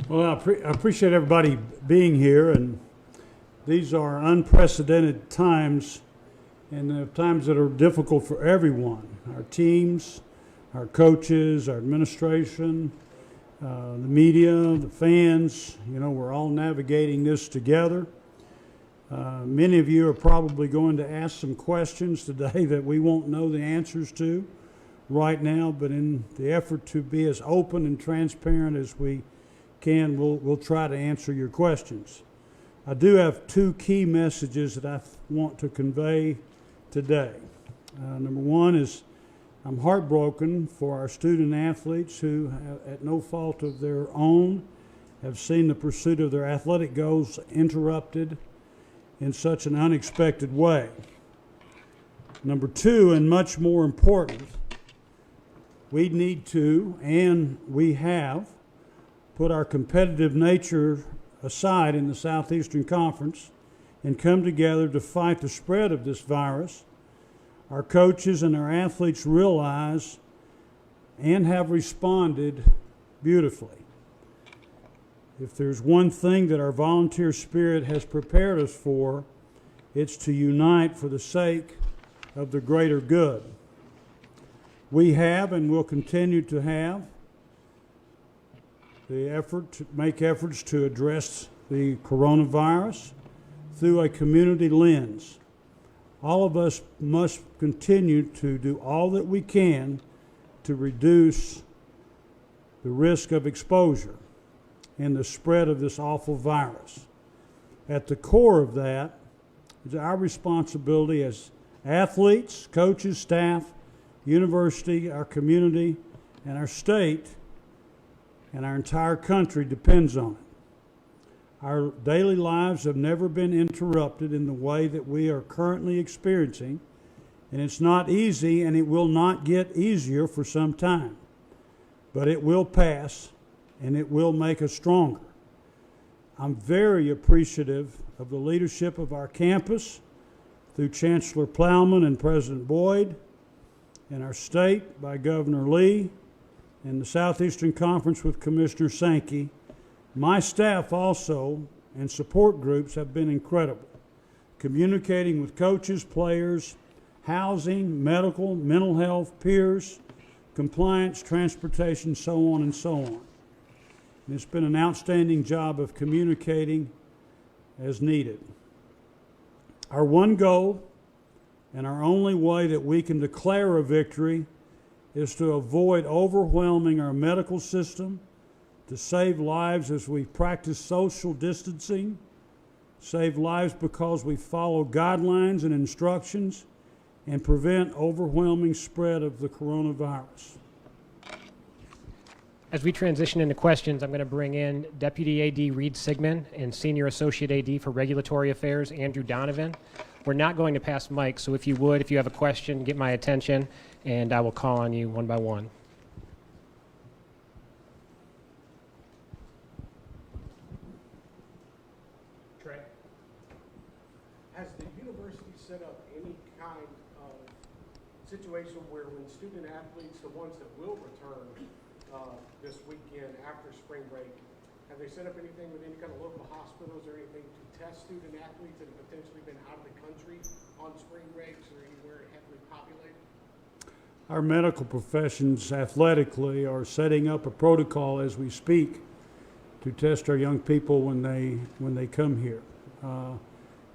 Well, I appreciate everybody being here, and these are unprecedented times, and times that are difficult for everyone. Our teams, our coaches, our administration, the media, the fans, we're all navigating this together. Many of you are probably going to ask some questions today that we won't know the answers to right now, but in the effort to be as open and transparent as we can, we'll try to answer your questions. I do have two key messages that I want to convey today. Number one is I'm heartbroken for our student athletes who, at no fault of their own, have seen the pursuit of their athletic goals interrupted in such an unexpected way. Number two, and much more important, we need to, and we have, put our competitive nature aside in the Southeastern Conference and come together to fight the spread of this virus. Our coaches and our athletes realize and have responded beautifully. If there's one thing that our volunteer spirit has prepared us for, it's to unite for the sake of the greater good. We have and will continue to have the effort to make efforts to address the coronavirus through a community lens. All of us must continue to do all that we can to reduce the risk of exposure and the spread of this awful virus. At the core of that is our responsibility as athletes, coaches, staff, university, our community, and our state, and our entire country depends on it. Our daily lives have never been interrupted in the way that we are currently experiencing, and it's not easy, and it will not get easier for some time. But it will pass, and it will make us stronger. I'm very appreciative of the leadership of our campus through Chancellor Plowman and President Boyd, and our state by Governor Lee, and the Southeastern Conference with Commissioner Sankey. My staff also and support groups have been incredible, communicating with coaches, players, housing, medical, mental health, peers, compliance, transportation, so on and so on. And it's been an outstanding job of communicating as needed. Our one goal and our only way that we can declare a victory is to avoid overwhelming our medical system, to save lives as we practice social distancing, save lives because we follow guidelines and instructions, and prevent overwhelming spread of the coronavirus. As we transition into questions, I'm going to bring in Deputy AD Reed Sigmund and Senior Associate AD for Regulatory Affairs, Andrew Donovan. We're not going to pass mics, so if you have a question, get my attention, and I will call on you one by one. Trey. Has the university set up any kind of situation where when student athletes, the ones that will return this weekend after spring break, have they set up anything with any kind of local hospitals or anything to test student athletes that have potentially been out of the country on spring breaks or anywhere heavily populated? Our medical professions athletically are setting up a protocol as we speak to test our young people when they come here.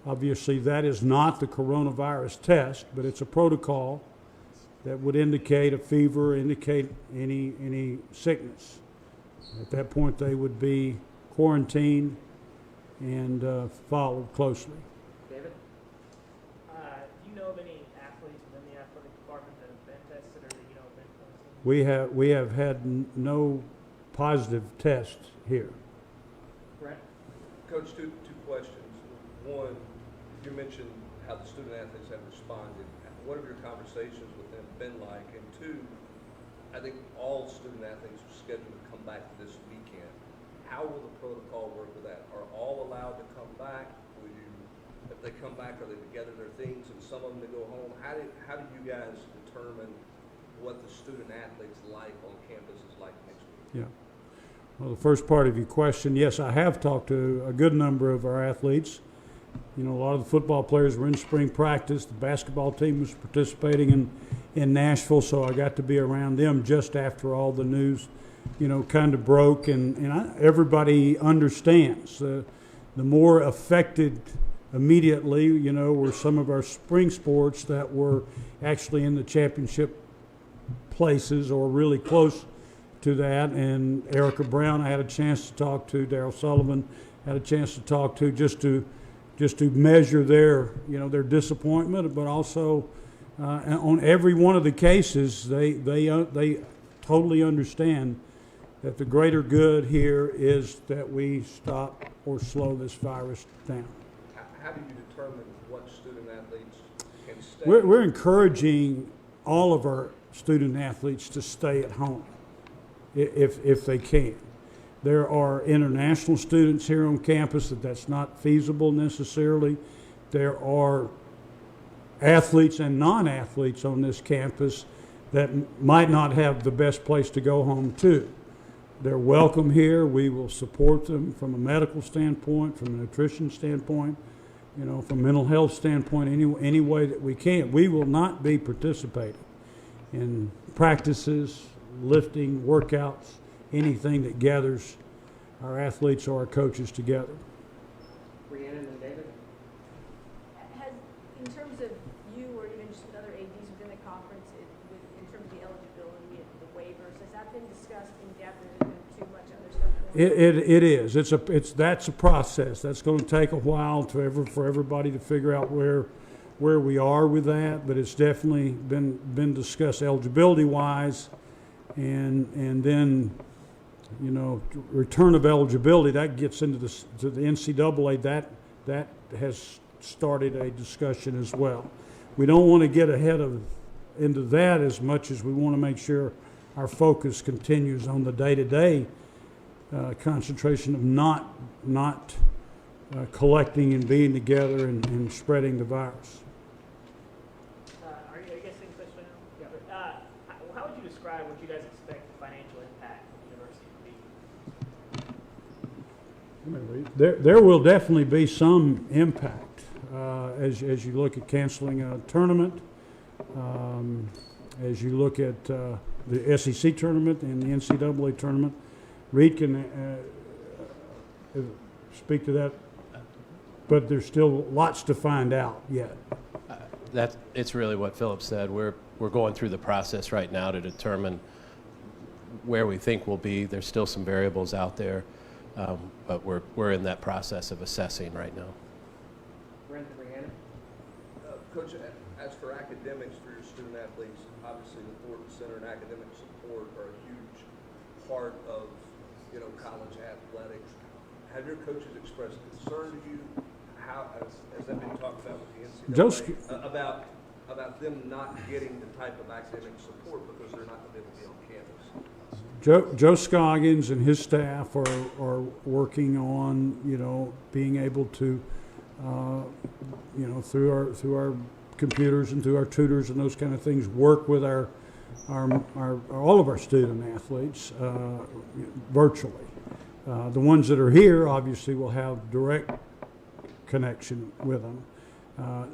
Obviously, that is not the coronavirus test, but it's a protocol that would indicate a fever, indicate any sickness. At that point, they would be quarantined and followed closely. David? Do you know of any athletes within the athletic department that have been tested or that you know have been quarantined? We have had no positive tests here. Brett? Coach, two questions. One, you mentioned how the student athletes have responded. What have your conversations with them been like? And two, I think all student athletes are scheduled to come back this weekend. How will the protocol work with that? Are all allowed to come back? If they come back, are they to gather their things and some of them to go home? How do you guys determine what the student athletes' life on campus is like next week? Yeah. Well, the first part of your question, yes, I have talked to a good number of our athletes. You know, a lot of the football players were in spring practice. The basketball team was participating in Nashville, so I got to be around them just after all the news, you know, kind of broke. And everybody understands. The more affected immediately, you know, were some of our spring sports that were actually in the championship places or really close to that. And Erica Brown, I had a chance to talk to. Darryl Sullivan had a chance to talk to, just to measure their, you know, their disappointment, but also on every one of the cases, they totally understand that the greater good here is that we stop or slow this virus down. How do you determine what student athletes can stay? We're encouraging all of our student athletes to stay at home if they can. There are international students here on campus that's not feasible necessarily. There are athletes and non-athletes on this campus that might not have the best place to go home to. They're welcome here. We will support them from a medical standpoint, from a nutrition standpoint, you know, from a mental health standpoint, any way that we can. We will not be participating in practices, lifting, workouts, anything that gathers our athletes or our coaches together. Rhiannon and David? Has, in terms of you or even just with other ADs within the conference, in terms of the eligibility and the waivers, has that been discussed in depth, or has there been too much other stuff going on? It is. That's a process. That's going to take a while for everybody to figure out where we are with that, but it's definitely been discussed eligibility-wise, and then, you know, return of eligibility, that gets into to the NCAA. That has started a discussion as well. We don't want to get ahead into that as much as we want to make sure our focus continues on the day-to-day concentration of not collecting and being together and spreading the virus. Are you, I guess, same question now? Yeah. How would you describe what you guys expect the financial impact of the university to be? There will definitely be some impact as you look at canceling a tournament, as you look at the SEC tournament and the NCAA tournament. Reed can speak to that, but there's still lots to find out yet. It's really what Philip said. We're going through the process right now to determine where we think we'll be. There's still some variables out there, but we're in that process of assessing right now. Brent and Rhiannon? Coach, as for academics for your student athletes, obviously the Thornton Center and academic support are a huge part of, you know, college athletics. Have your coaches expressed concern to you? How has that been talked about with the NCAA about them not getting the type of academic support because they're not going to be able to be on campus? Joe Scoggins and his staff are working on, you know, being able to, you know, through our computers and through our tutors and those kind of things, work with our all of our student athletes virtually. The ones that are here obviously will have direct connection with them.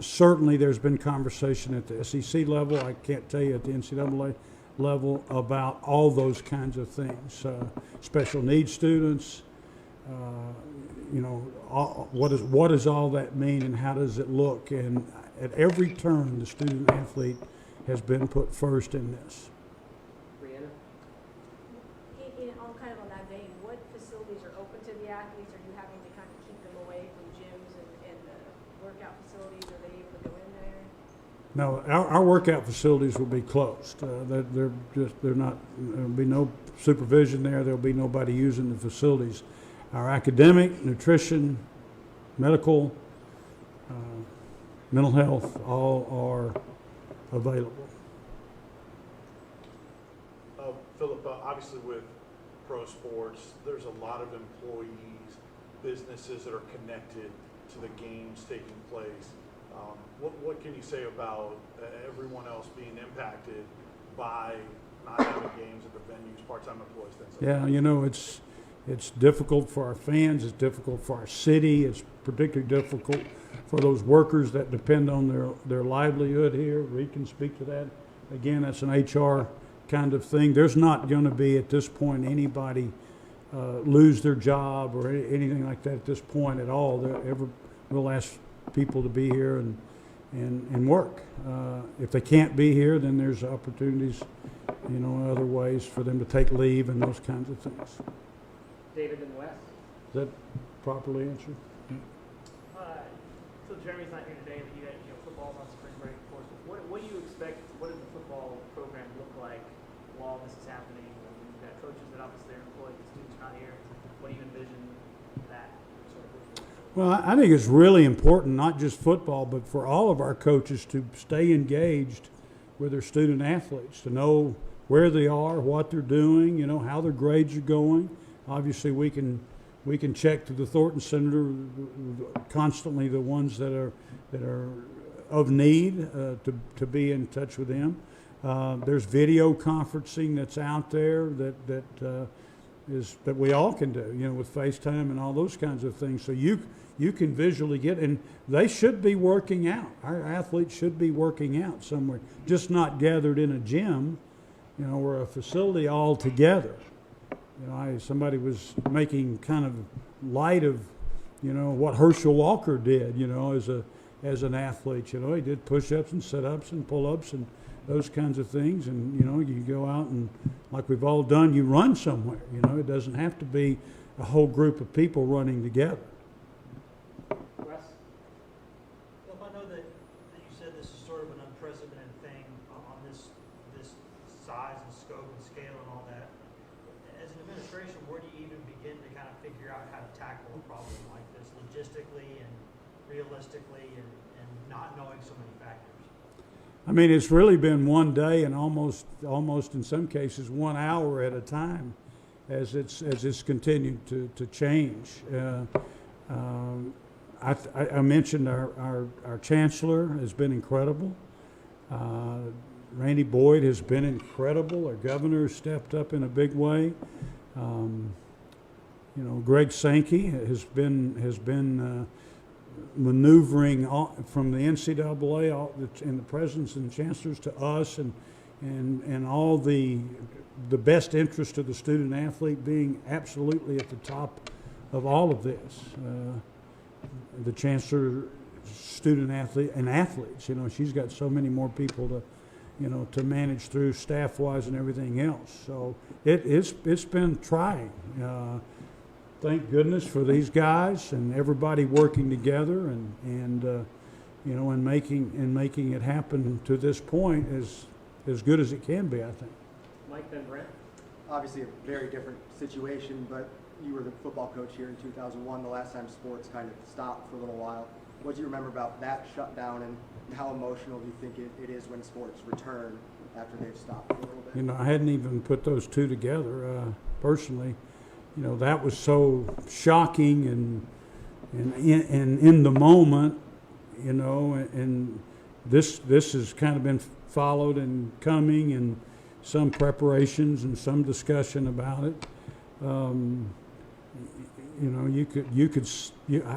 Certainly there's been conversation at the SEC level. I can't tell you at the NCAA level about all those kinds of things. Special needs students, you know, what does all that mean and how does it look? And at every turn, the student athlete has been put first in this. Rhiannon? On that vein, what facilities are open to the athletes? Are you having to kind of keep them away from gyms and the workout facilities? Are they able to go in there? No, our workout facilities will be closed. They're not. There'll be no supervision there. There'll be nobody using the facilities. Our academic, nutrition, medical, mental health, all are available. Philip, obviously with pro sports, there's a lot of employees, businesses that are connected to the games taking place. What can you say about everyone else being impacted by not having games at the venues, part-time employees, things like that? Yeah, you know, it's It's difficult for our fans. It's difficult for our city. It's particularly difficult for those workers that depend on their livelihood here. Reed can speak to that. Again, that's an HR kind of thing. There's not going to be at this point anybody lose their job or anything like that at this point at all. We'll ask people to be here and work. If they can't be here, then there's opportunities, other ways for them to take leave and those kinds of things. David and Wes. Is that properly answered? So Jeremy's not here today, but you guys, football's on spring break, of course. What do you expect? What does the football program look like while this is happening? You've got coaches that obviously are employed, the students not here. What do you envision that sort of? Well, I think it's really important, not just football, but for all of our coaches to stay engaged with their student athletes, to know where they are, what they're doing, how their grades are going. Obviously, we can check to the Thornton Center constantly the ones that are of need to be in touch with them. There's video conferencing that's out there that we all can do, with FaceTime and all those kinds of things. So you can visually get, and they should be working out. Our athletes should be working out somewhere, just not gathered in a gym, or a facility all together. Somebody was making kind of light of, what Herschel Walker did, as an athlete. He did push-ups and sit-ups and pull-ups and those kinds of things. And, you go out and, like we've all done, you run somewhere. It doesn't have to be a whole group of people running together. Wes? Well, I know that you said this is sort of an unprecedented thing on this size and scope and scale and all that. As an administration, where do you even begin to kind of figure out how to tackle a problem like this logistically and realistically and not knowing so many factors? I mean, it's really been one day and almost in some cases 1 hour at a time as it's continued to change. I mentioned our chancellor has been incredible. Randy Boyd has been incredible. Our governor has stepped up in a big way. Greg Sankey has been maneuvering from the NCAA and the presidents and chancellors to us, and all the best interest of the student athlete being absolutely at the top of all of this. The chancellor, student athlete, and athletes. She's got so many more people to manage through staff-wise and everything else. So it's been trying. Thank goodness for these guys and everybody working together and making it happen to this point as good as it can be, I think. Mike, then Brent. Obviously a very different situation, but you were the football coach here in 2001, the last time sports kind of stopped for a little while. What do you remember about that shutdown, and how emotional do you think it is when sports return after they've stopped for a little bit? I hadn't even put those two together personally. That was so shocking and in the moment, and this has kind of been followed and coming, and some preparations and some discussion about it.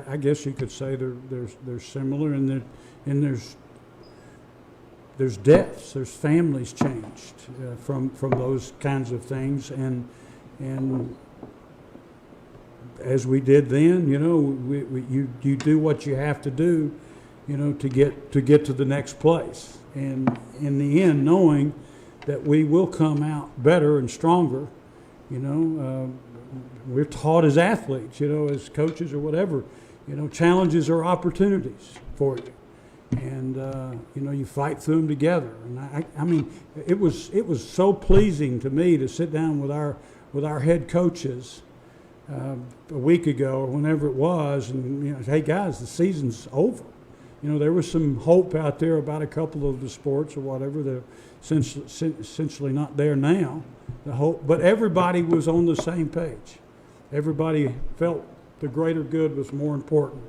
I guess you could say they're similar, and there's deaths, there's families changed from those kinds of things, and as we did then, you do what you have to do, to get to the next place, and in the end, knowing that we will come out better and stronger. We're taught as athletes, as coaches or whatever, challenges are opportunities for you, and you fight through them together. And I mean, it was so pleasing to me to sit down with our head coaches a week ago or whenever it was, and hey guys, the season's over. There was some hope out there about a couple of the sports or whatever that essentially not there now. The hope, but everybody was on the same page. Everybody felt the greater good was more important.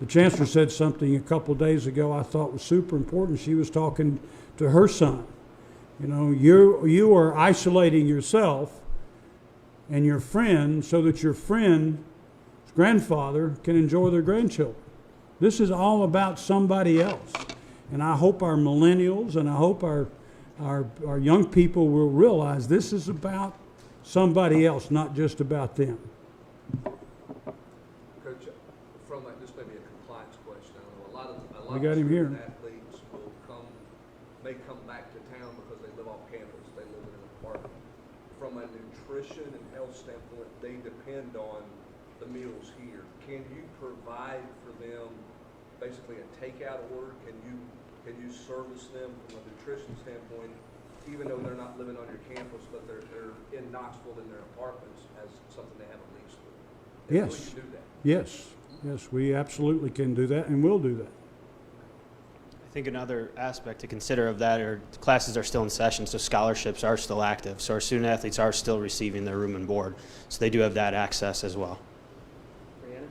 The chancellor said something a couple of days ago I thought was super important. She was talking to her son. You are isolating yourself and your friend so that your friend's grandfather can enjoy their grandchildren. This is all about somebody else. And I hope our millennials and I hope our young people will realize this is about somebody else, not just about them. Coach, from that, this may be a compliance question. I know a lot of We got him here. student athletes may come back to town because they live off campus, they live in an apartment. From a nutrition and health standpoint, they depend on the meals here. Can you provide for them basically a takeout order? Can you service them from a nutrition standpoint, even though they're not living on your campus, but they're in Knoxville in their apartments as something they have a lease with? Yes. Will you do that? Yes, we absolutely can do that and will do that. I think another aspect to consider of that are classes are still in session, so scholarships are still active. So our student athletes are still receiving their room and board. So they do have that access as well. Brianna?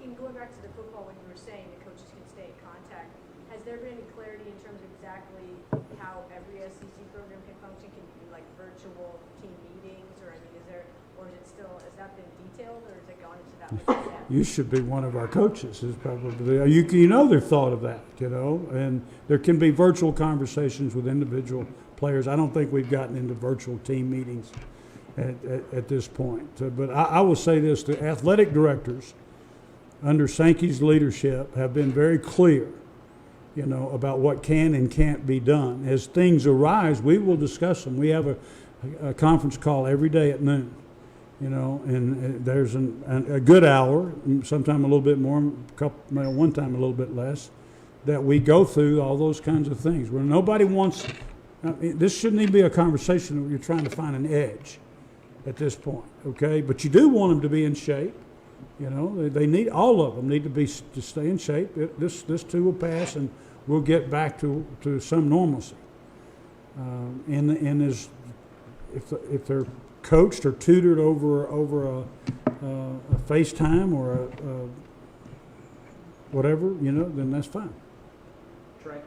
In going back to the football, when you were saying the coaches can stay in contact, has there been any clarity in terms of exactly how every SEC program can function? Can you do like virtual team meetings, or I mean, has that been detailed, or has it gone into that much depth? You should be one of our coaches. Is probably you know they've thought of that, and there can be virtual conversations with individual players. I don't think we've gotten into virtual team meetings at this point. But I will say this: the athletic directors under Sankey's leadership have been very clear, about what can and can't be done. As things arise, we will discuss them. We have a conference call every day at noon. And there's a good hour, sometime a little bit more, one time a little bit less, that we go through all those kinds of things. Where nobody wants, this shouldn't even be a conversation where you're trying to find an edge at this point, okay? But you do want them to be in shape. They need, all of them need to stay in shape. This too will pass, and we'll get back to some normalcy. And if they're coached or tutored over a FaceTime or a whatever, then that's fine. Trey?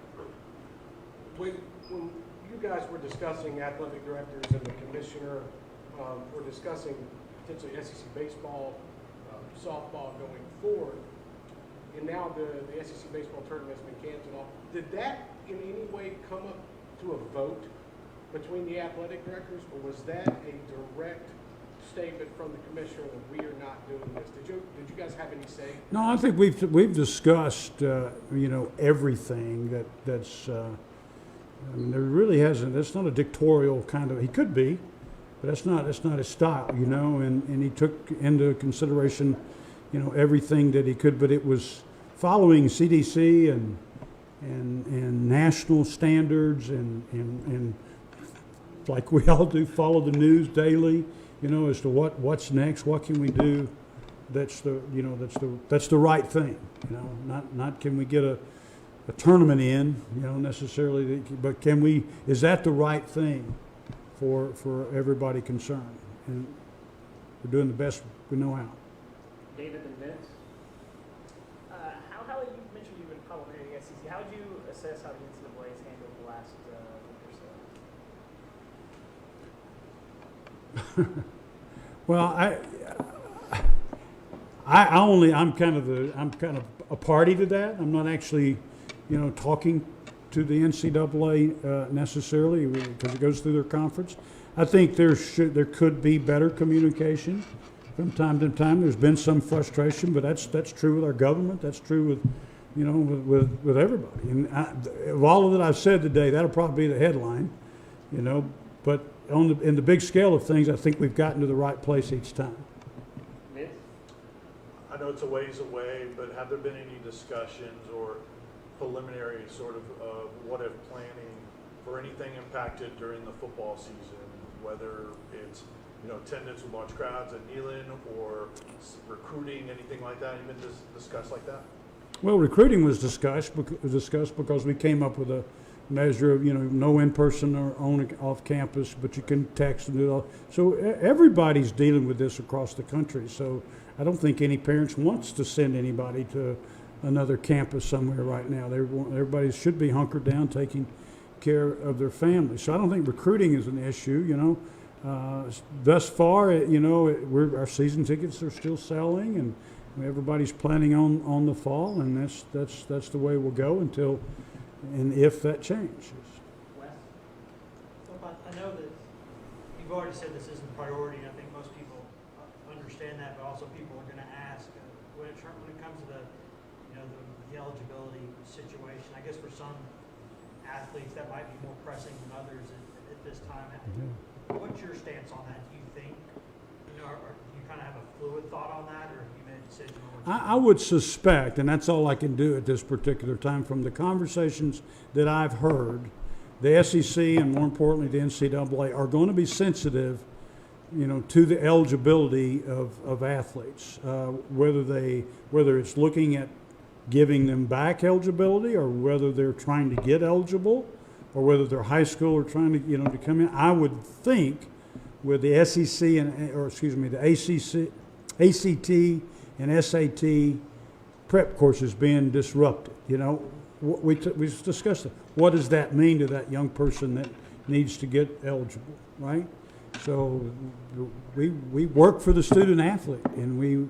When you guys were discussing athletic directors and the commissioner, were discussing potentially SEC baseball, softball going forward, and now the SEC baseball tournament's been canceled off, did that in any way come up to a vote between the athletic directors, or was that a direct statement from the commissioner that we are not doing this? Did you guys have any say? No, I think we've discussed everything that's. I mean, there really hasn't. That's not a dictatorial kind of. He could be, but that's not his style, And he took into consideration, everything that he could. But it was following CDC and national standards and like we all do, follow the news daily, as to what's next, what can we do. That's the right thing, Not can we get a tournament in, necessarily, but is that the right thing for everybody concerned? And we're doing the best we know how. David and Vince? How you mentioned you've been following the SEC. How would you assess how the NCAA has handled the last week or so? Well, I'm kind of a party to that. I'm not actually, talking to the NCAA necessarily because it goes through their conference. I think there could be better communication from time to time. There's been some frustration, but that's true with our government. That's true with everybody. And of all of that I've said today, that'll probably be the headline, But in the big scale of things, I think we've gotten to the right place each time. Vince? I know it's a ways away, but have there been any discussions or preliminary sort of what-if planning for anything impacted during the football season, whether it's attendance with large crowds at Neyland or recruiting, anything like that? Even discussed like that? Well, recruiting was discussed because we came up with a measure of no in-person or off campus, but you can text and do it all. So everybody's dealing with this across the country. So I don't think any parents wants to send anybody to another campus somewhere right now. Everybody should be hunkered down, taking care of their families. So I don't think recruiting is an issue. Thus far, our season tickets are still selling, and everybody's planning on the fall, and that's the way we'll go until and if that changes. Wes? Well, I know that you've already said this isn't a priority, and I think most people understand that, but also people are going to ask when it comes to the eligibility situation. I guess for some athletes that might be more pressing than others at this time. What's your stance on that? Do you think, or do you kind of have a fluid thought on that, or have you made a decision on what I would suspect, and that's all I can do at this particular time, from the conversations that I've heard, the SEC and more importantly the NCAA are going to be sensitive, to the eligibility of athletes, whether it's looking at giving them back eligibility, or whether they're trying to get eligible, or whether they're high school or trying to to come in. I would think with the SEC the ACT and SAT prep courses being disrupted, we discussed it. What does that mean to that young person that needs to get eligible, right? So we work for the student athlete, and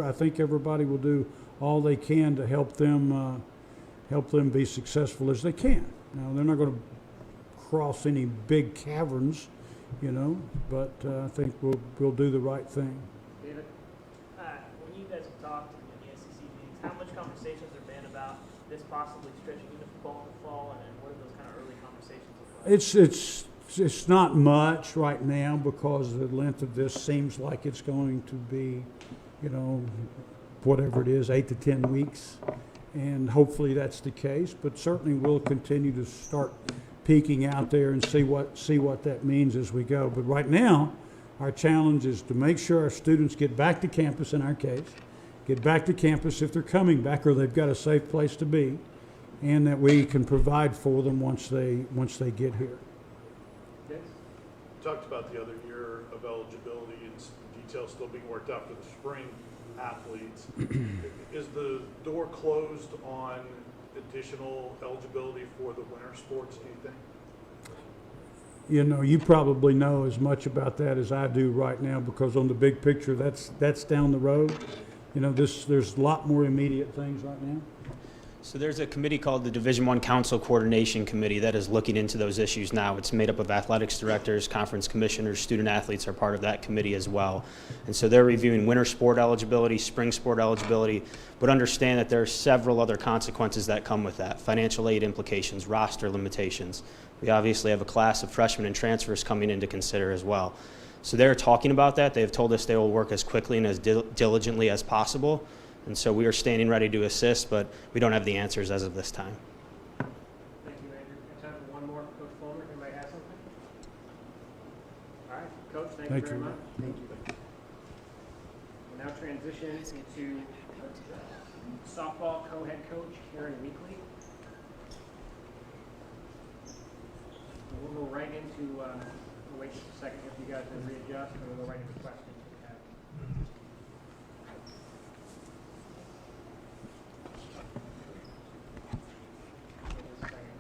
I think everybody will do all they can to help them be successful as they can. Now, they're not going to cross any big caverns, but I think we'll do the right thing. David? When you guys have talked in the SEC meetings, how much conversations have been about this possibly stretching into football in the fall, and what are those kind of early conversations look like? It's not much right now because the length of this seems like it's going to be, whatever it is, 8 to 10 weeks. And hopefully that's the case, but certainly we'll continue to start peeking out there and see what that means as we go. But right now, our challenge is to make sure our students get back to campus, in our case, get back to campus if they're coming back or they've got a safe place to be, and that we can provide for them once they get here. You talked about the other year of eligibility and details still being worked out for the spring athletes. Is the door closed on additional eligibility for the winter sports, do you think? You probably know as much about that as I do right now, because on the big picture, that's down the road. There's a lot more immediate things right now. So there's a committee called the Division I Council Coordination Committee that is looking into those issues now. It's made up of athletics directors, conference commissioners, student athletes are part of that committee as well. And so they're reviewing winter sport eligibility, spring sport eligibility, but understand that there are several other consequences that come with that. Financial aid implications, roster limitations. We obviously have a class of freshmen and transfers coming in to consider as well. So they're talking about that. They've told us they will work as quickly and as diligently as possible. And so we are standing ready to assist, but we don't have the answers as of this time. Thank you, Andrew. We have time for one more. Coach Fulmer, anybody have something? All right, Coach, thank you very much. Thank you. We'll now transition into softball co-head coach Karen Weekly. We'll go right into, wait just a second if you guys can readjust, and we'll go right into questions.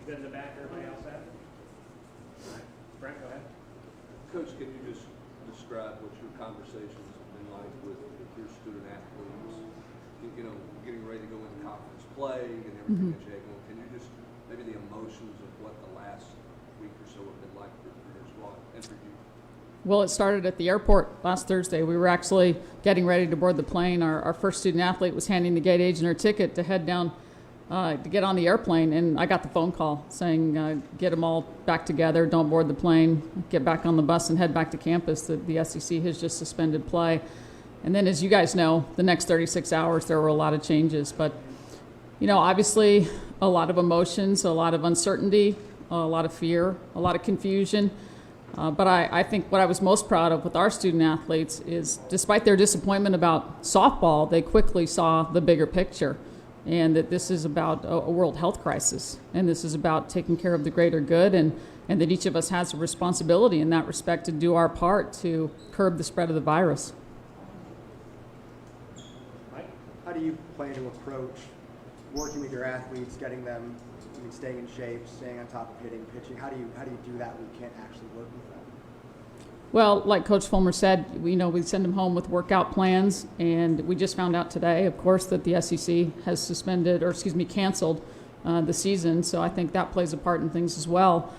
You guys in the back, everybody else set? All right. Brent, go ahead. Coach, can you just describe what your conversations have been like with your student athletes? Getting ready to go into conference play and everything that you had going. Can you just, maybe the emotions of what the last week or so have been like for your squad and for you? Well, it started at the airport last Thursday. We were actually getting ready to board the plane. Our first student athlete was handing the gate agent her ticket to head down to get on the airplane, and I got the phone call saying, get them all back together, don't board the plane, get back on the bus and head back to campus. The SEC has just suspended play. And then, as you guys know, the next 36 hours, there were a lot of changes. But, obviously a lot of emotions, a lot of uncertainty, a lot of fear, a lot of confusion. But I think what I was most proud of with our student athletes is, despite their disappointment about softball, they quickly saw the bigger picture, and that this is about a world health crisis, and this is about taking care of the greater good, and that each of us has a responsibility in that respect to do our part to curb the spread of the virus. How do you plan to approach working with your athletes, getting them staying in shape, staying on top of hitting, pitching? How do you do that when you can't actually work with them? Well, like Coach Fulmer said, we send them home with workout plans, and we just found out today, of course, that the SEC has canceled the season. So I think that plays a part in things as well.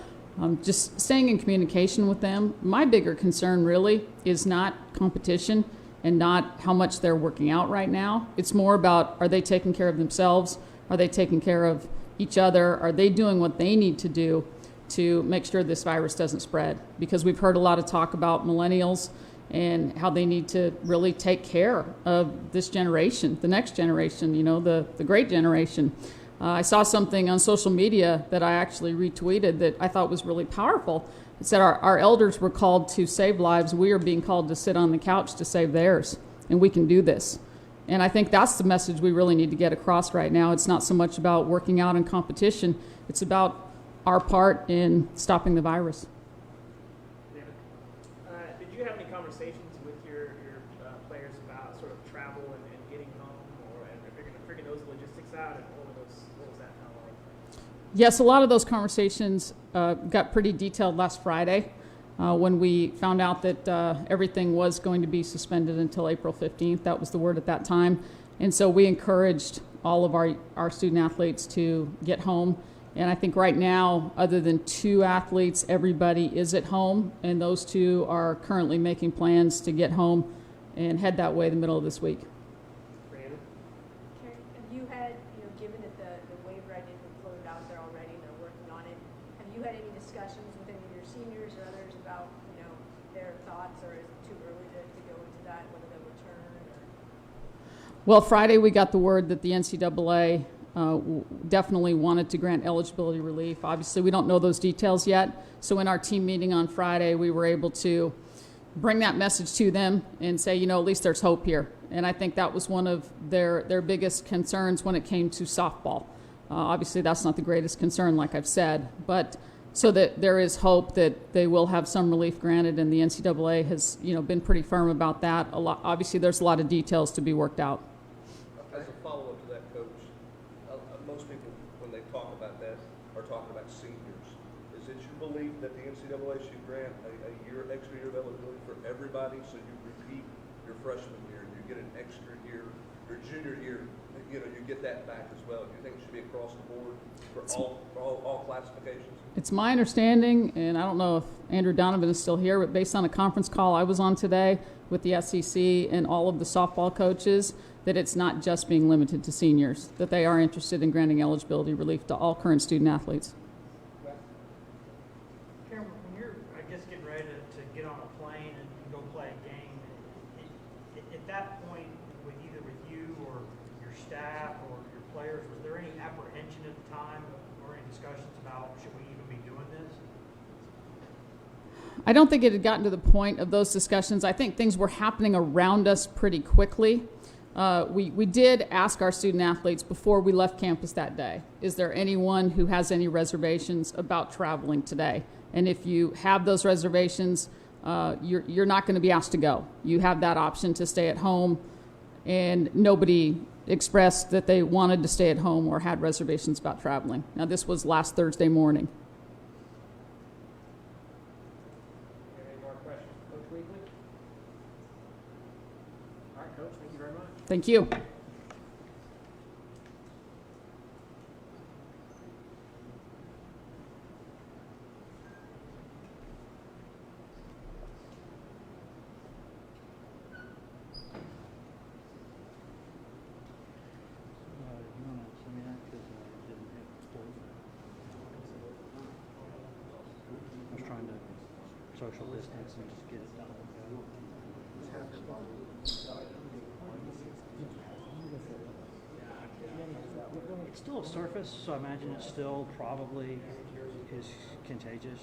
Just staying in communication with them. My bigger concern really is not competition and not how much they're working out right now. It's more about, are they taking care of themselves? Are they taking care of each other? Are they doing what they need to do to make sure this virus doesn't spread? Because we've heard a lot of talk about millennials and how they need to really take care of this generation, the next generation, the great generation. I saw something on social media that I actually retweeted that I thought was really powerful. It said our elders were called to save lives. We are being called to sit on the couch to save theirs, and we can do this. And I think that's the message we really need to get across right now. It's not so much about working out in competition. It's about our part in stopping the virus. Did you have any conversations with your players about sort of travel and getting home, or and figuring those logistics out, and what was that kind of like? Yes, a lot of those conversations got pretty detailed last Friday when we found out that everything was going to be suspended until April 15th. That was the word at that time. And so we encouraged all of our student athletes to get home. And I think right now, other than 2 athletes, everybody is at home, and those 2 are currently making plans to get home and head that way the middle of this week. Brandon? Karen, have you had, given that the waiver idea has been floated out there already and they're working on it, have you had any discussions with any of your seniors or others about, their thoughts, or is it too early to go into that, whether they'll return? Well, Friday we got the word that the NCAA definitely wanted to grant eligibility relief. Obviously, we don't know those details yet. So in our team meeting on Friday, we were able to bring that message to them and say, at least there's hope here. And I think that was one of their biggest concerns when it came to softball. Obviously, that's not the greatest concern, like I've said, but so that there is hope that they will have some relief granted, and the NCAA has, been pretty firm about that. Obviously, there's a lot of details to be worked out. As a follow-up to that, Coach, most people, when they talk about that, are talking about seniors. Is it your belief that the NCAA should grant a extra year of eligibility for everybody, so you repeat your freshman year, you get an extra year, your junior year, you get that back as well? Do you think it should be across the board for all classifications? It's my understanding, and I don't know if Andrew Donovan is still here, but based on a conference call I was on today with the SEC and all of the softball coaches, that it's not just being limited to seniors, that they are interested in granting eligibility relief to all current student athletes. Karen, when you're, I guess, getting ready to get on a plane and go play a game, at that point, with you or your staff or your players, was there any apprehension at the time or any discussions about should we even be doing this? I don't think it had gotten to the point of those discussions. I think things were happening around us pretty quickly. We did ask our student athletes before we left campus that day, is there anyone who has any reservations about traveling today? And if you have those reservations, you're not going to be asked to go. You have that option to stay at home, and nobody expressed that they wanted to stay at home or had reservations about traveling. Now, this was last Thursday morning. Any more questions? Coach Weekly? All right, Coach, thank you very much. Thank you. I was trying to social distance and just get it done. It's still a surface, so I imagine it still probably is contagious.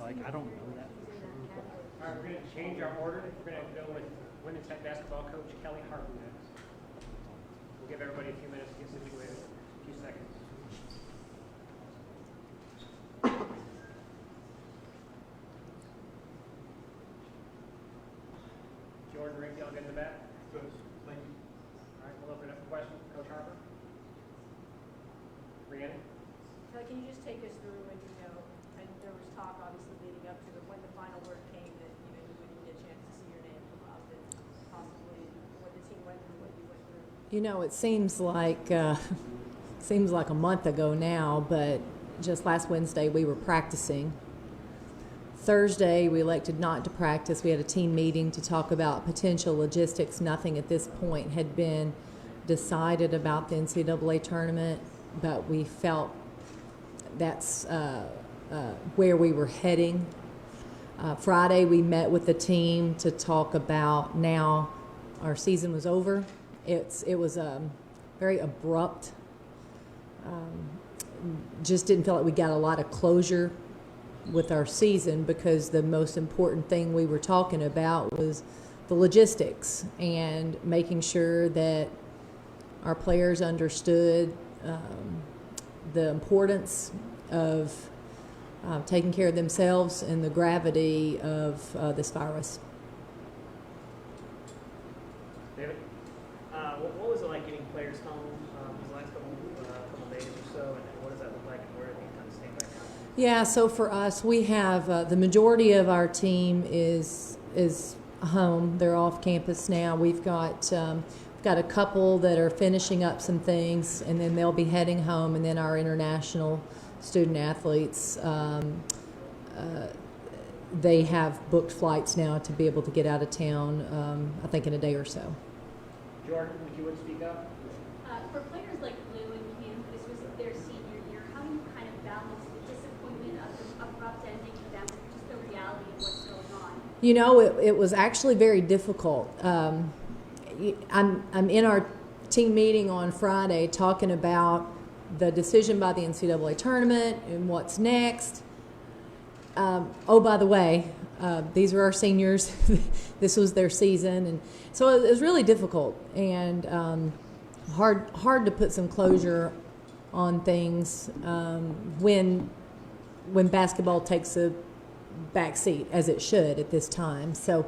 Like, I don't know that for sure. All right, we're going to change our order. We're going to go with women's head basketball coach Kelly Hartman next. We'll give everybody a few minutes to get situated. A few seconds. Jordan, Ricky, I'll get in the back. Good, thank you. All right, we'll open up for questions. Coach Harper? Rhiannon? Kelly, can you just take us through when and there was talk obviously leading up to when the final word came that, you You know, it seems like a month ago now, but just last Wednesday we were practicing. Thursday we elected not to practice. We had a team meeting to talk about potential logistics. Nothing at this point had been decided about the NCAA tournament, but we felt that's where we were heading. Friday we met with the team to talk about, now our season was over. It was very abrupt. Just didn't feel like we got a lot of closure with our season, because the most important thing we were talking about was the logistics and making sure that our players understood the importance of taking care of themselves and the gravity of this virus. David, what was it like getting players home these last couple days or so, and what does that look like, and where do things kind of stand right now? Yeah, so for us, we have the majority of our team is home. They're off campus now. We've got a couple that are finishing up some things, and then they'll be heading home. And then our international student athletes, they have booked flights now to be able to get out of town, I think in a day or so. Jordan, if you would speak up. For players like Lou and Cam, this was their senior year, how do you kind of balance the disappointment of the abrupt ending for them with just the reality of what's going on? You know, it was actually very difficult. I'm in our team meeting on Friday talking about the decision by the NCAA tournament and what's next. Oh, by the way, these are our seniors. This was their season, and so it was really difficult and hard to put some closure on things when basketball takes a back seat, as it should at this time. So,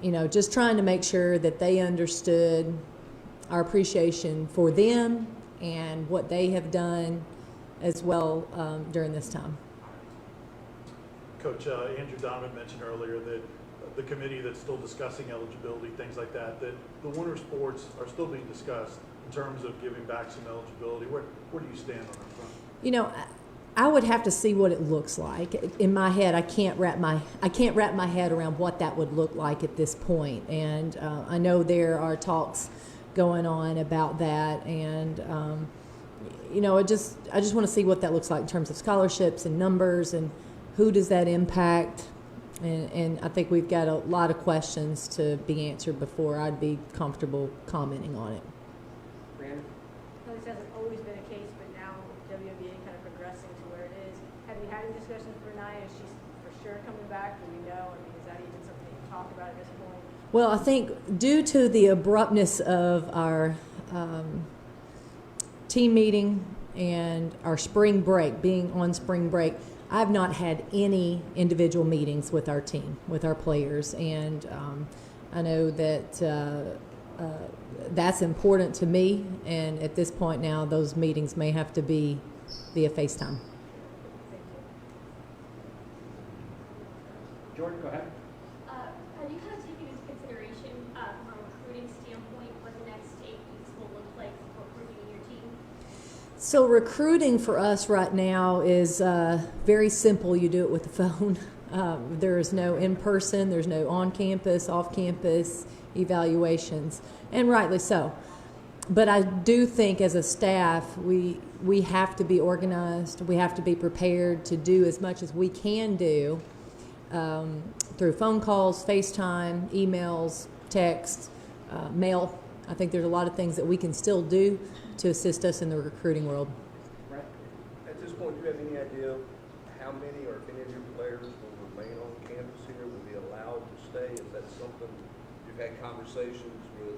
you know, just trying to make sure that they understood our appreciation for them and what they have done as well during this time. Coach, Andrew Donovan mentioned earlier that the committee that's still discussing eligibility, things like that the winter sports are still being discussed in terms of giving back some eligibility. Where do you stand on that front? You know, I would have to see what it looks like. In my head, I can't wrap my head around what that would look like at this point. And I know there are talks going on about that, and you know, I just want to see what that looks like in terms of scholarships and numbers and who does that impact. And I think we've got a lot of questions to be answered before I'd be comfortable commenting on it. Brandon? No, this hasn't always been a case, but now WNBA kind of progressing to where it is. Have you had any discussions for Naya? Is she for sure coming back? Do we know? I mean, is that even something you talk about at this point? Well, I think due to the abruptness of our team meeting and our spring break, being on spring break, I've not had any individual meetings with our team, with our players, and I know that that's important to me, and at this point now, those meetings may have to be via FaceTime. Jordan, go ahead. Have you kind of taken into consideration from a recruiting standpoint what the next 8 weeks will look like for recruiting in your team? So recruiting for us right now is very simple. You do it with the phone. There is no in-person, there's no on-campus, off-campus evaluations, and rightly so. But I do think as a staff, we have to be organized. We have to be prepared to do as much as we can do through phone calls, FaceTime, emails, texts, mail. I think there's a lot of things that we can still do to assist us in the recruiting world. Right. At this point, do you have any idea how many or if any of your players will remain on campus here, will be allowed to stay? Is that something you've had conversations with,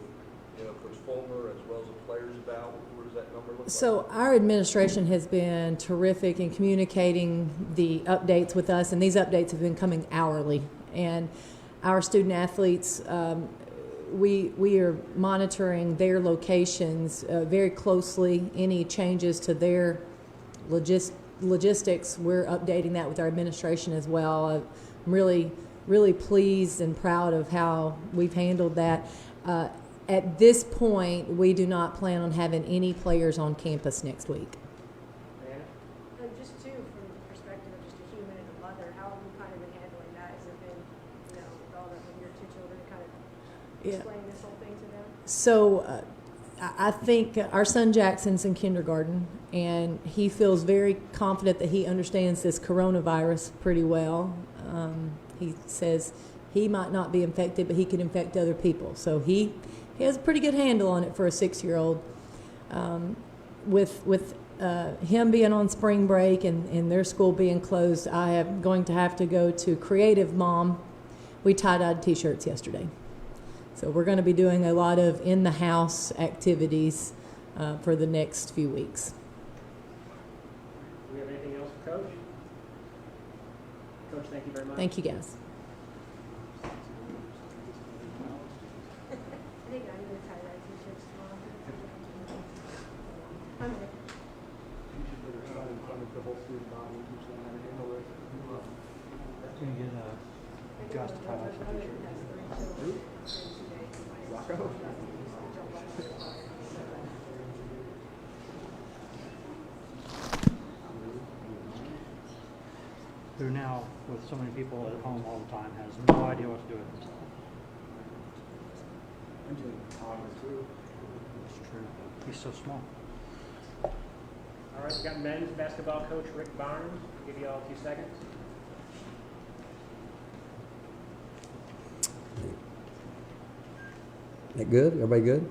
you know, Coach Fulmer as well as the players about? Where does that number look like? So our administration has been terrific in communicating the updates with us, and these updates have been coming hourly. And our student athletes, we are monitoring their locations very closely. Any changes to their logistics, we're updating that with our administration as well. I'm really pleased and proud of how we've handled that. At this point, we do not plan on having any players on campus next week. Just too, from the perspective of just a human and a mother, how have you kind of been handling that? Has it been, with all of your two children, kind of explain this whole thing to them? So I think our son Jackson's in kindergarten, and he feels very confident that he understands this coronavirus pretty well. He says he might not be infected, but he can infect other people. So he has a pretty good handle on it for a 6-year-old. With him being on spring break and their school being closed, I am going to have to go to Creative Mom. We tie-dyed T-shirts yesterday. So we're going to be doing a lot of in-the-house activities for the next few weeks. Do we have anything else for Coach? Coach, thank you very much. Thank you, guys. I think I need to tie that t-shirts tomorrow. I'm good. Can you get Gus to tie some t-shirts? Rocco? Who now, with so many people at home all the time, has no idea what to do with themselves. I'm doing Thomas too. It's true. He's so small. All right, we've got men's basketball coach Rick Barnes. I'll give you all a few seconds. That good? Everybody good?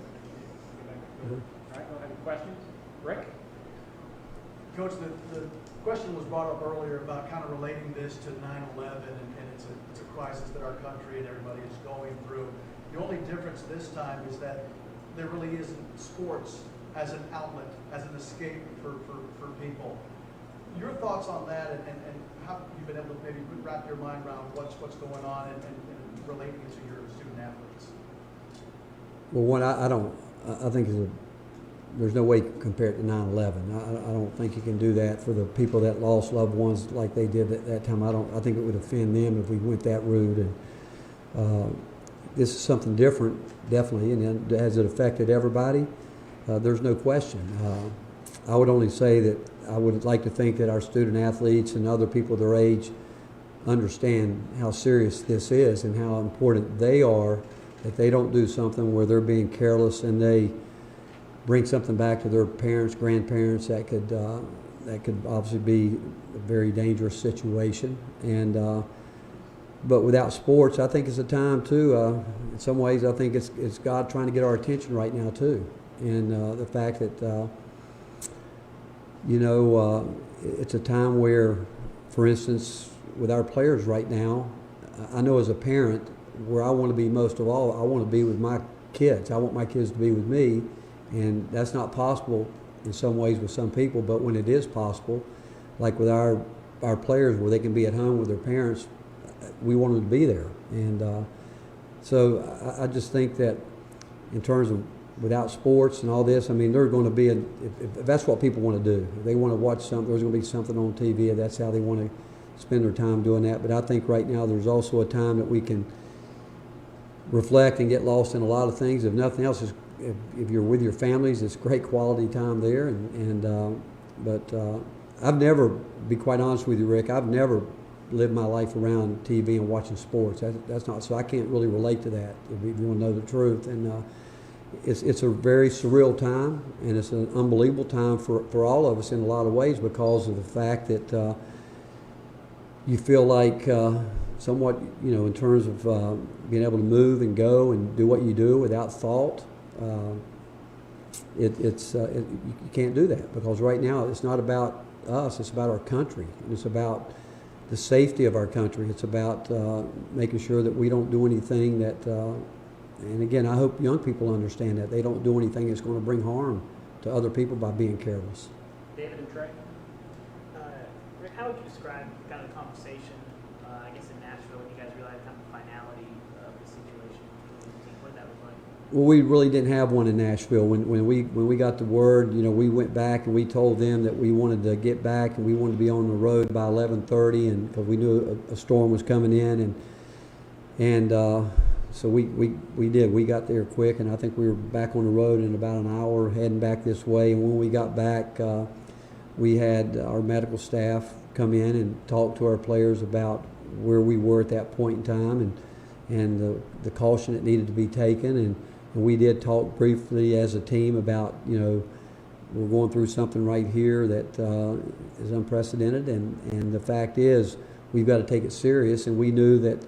All right, we'll have any questions. Rick? Coach, the question was brought up earlier about kind of relating this to 9/11, and it's a crisis that our country and everybody is going through. The only difference this time is that there really isn't sports as an outlet, as an escape for people. Your thoughts on that, and how you've been able to maybe wrap your mind around what's going on and relating it to your student athletes? Well, one, I think there's no way to compare it to 9/11. I don't think you can do that for the people that lost loved ones like they did at that time. I think it would offend them if we went that route. And this is something different, definitely, and has it affected everybody? There's no question. I would only say that I would like to think that our student athletes and other people their age understand how serious this is and how important they are, that they don't do something where they're being careless and they bring something back to their parents, grandparents that could obviously be a very dangerous situation. And but without sports, I think it's a time too. In some ways, I think it's God trying to get our attention right now too, and the fact that it's a time where, for instance, with our players right now, I know as a parent where I want to be most of all, I want to be with my kids. I want my kids to be with me. And that's not possible in some ways with some people, but when it is possible, like with our players where they can be at home with their parents, we want them to be there. And so I just think that in terms of without sports and all this, I mean, there's going to be, if that's what people want to do. If they want to watch something, there's going to be something on TV, and that's how they want to spend their time doing that. But I think right now there's also a time that we can reflect and get lost in a lot of things. If nothing else, if you're with your families, it's great quality time there. But I've never, be quite honest with you, Rick, I've never lived my life around TV and watching sports. That's not, so I can't really relate to that, if you want to know the truth. And it's a very surreal time, and it's an unbelievable time for all of us in a lot of ways because of the fact that you feel like somewhat, in terms of being able to move and go and do what you do without thought. You can't do that because right now it's not about us, it's about our country. It's about the safety of our country. It's about making sure that we don't do anything that, and again, I hope young people understand that. They don't do anything that's going to bring harm to other people by being careless. David and Trey? Rick, how would you describe kind of the conversation, I guess in Nashville, when you guys realized kind of the finality of the situation? What did that look like? Well, we really didn't have one in Nashville. When we got the word, we went back and we told them that we wanted to get back and we wanted to be on the road by 11:30, and because we knew a storm was coming in, and So we did. We got there quick, and I think we were back on the road in about an hour, heading back this way. And when we got back, we had our medical staff come in and talk to our players about where we were at that point in time, and the caution that needed to be taken. And we did talk briefly as a team about, we're going through something right here that is unprecedented, and the fact is we've got to take it serious. And we knew that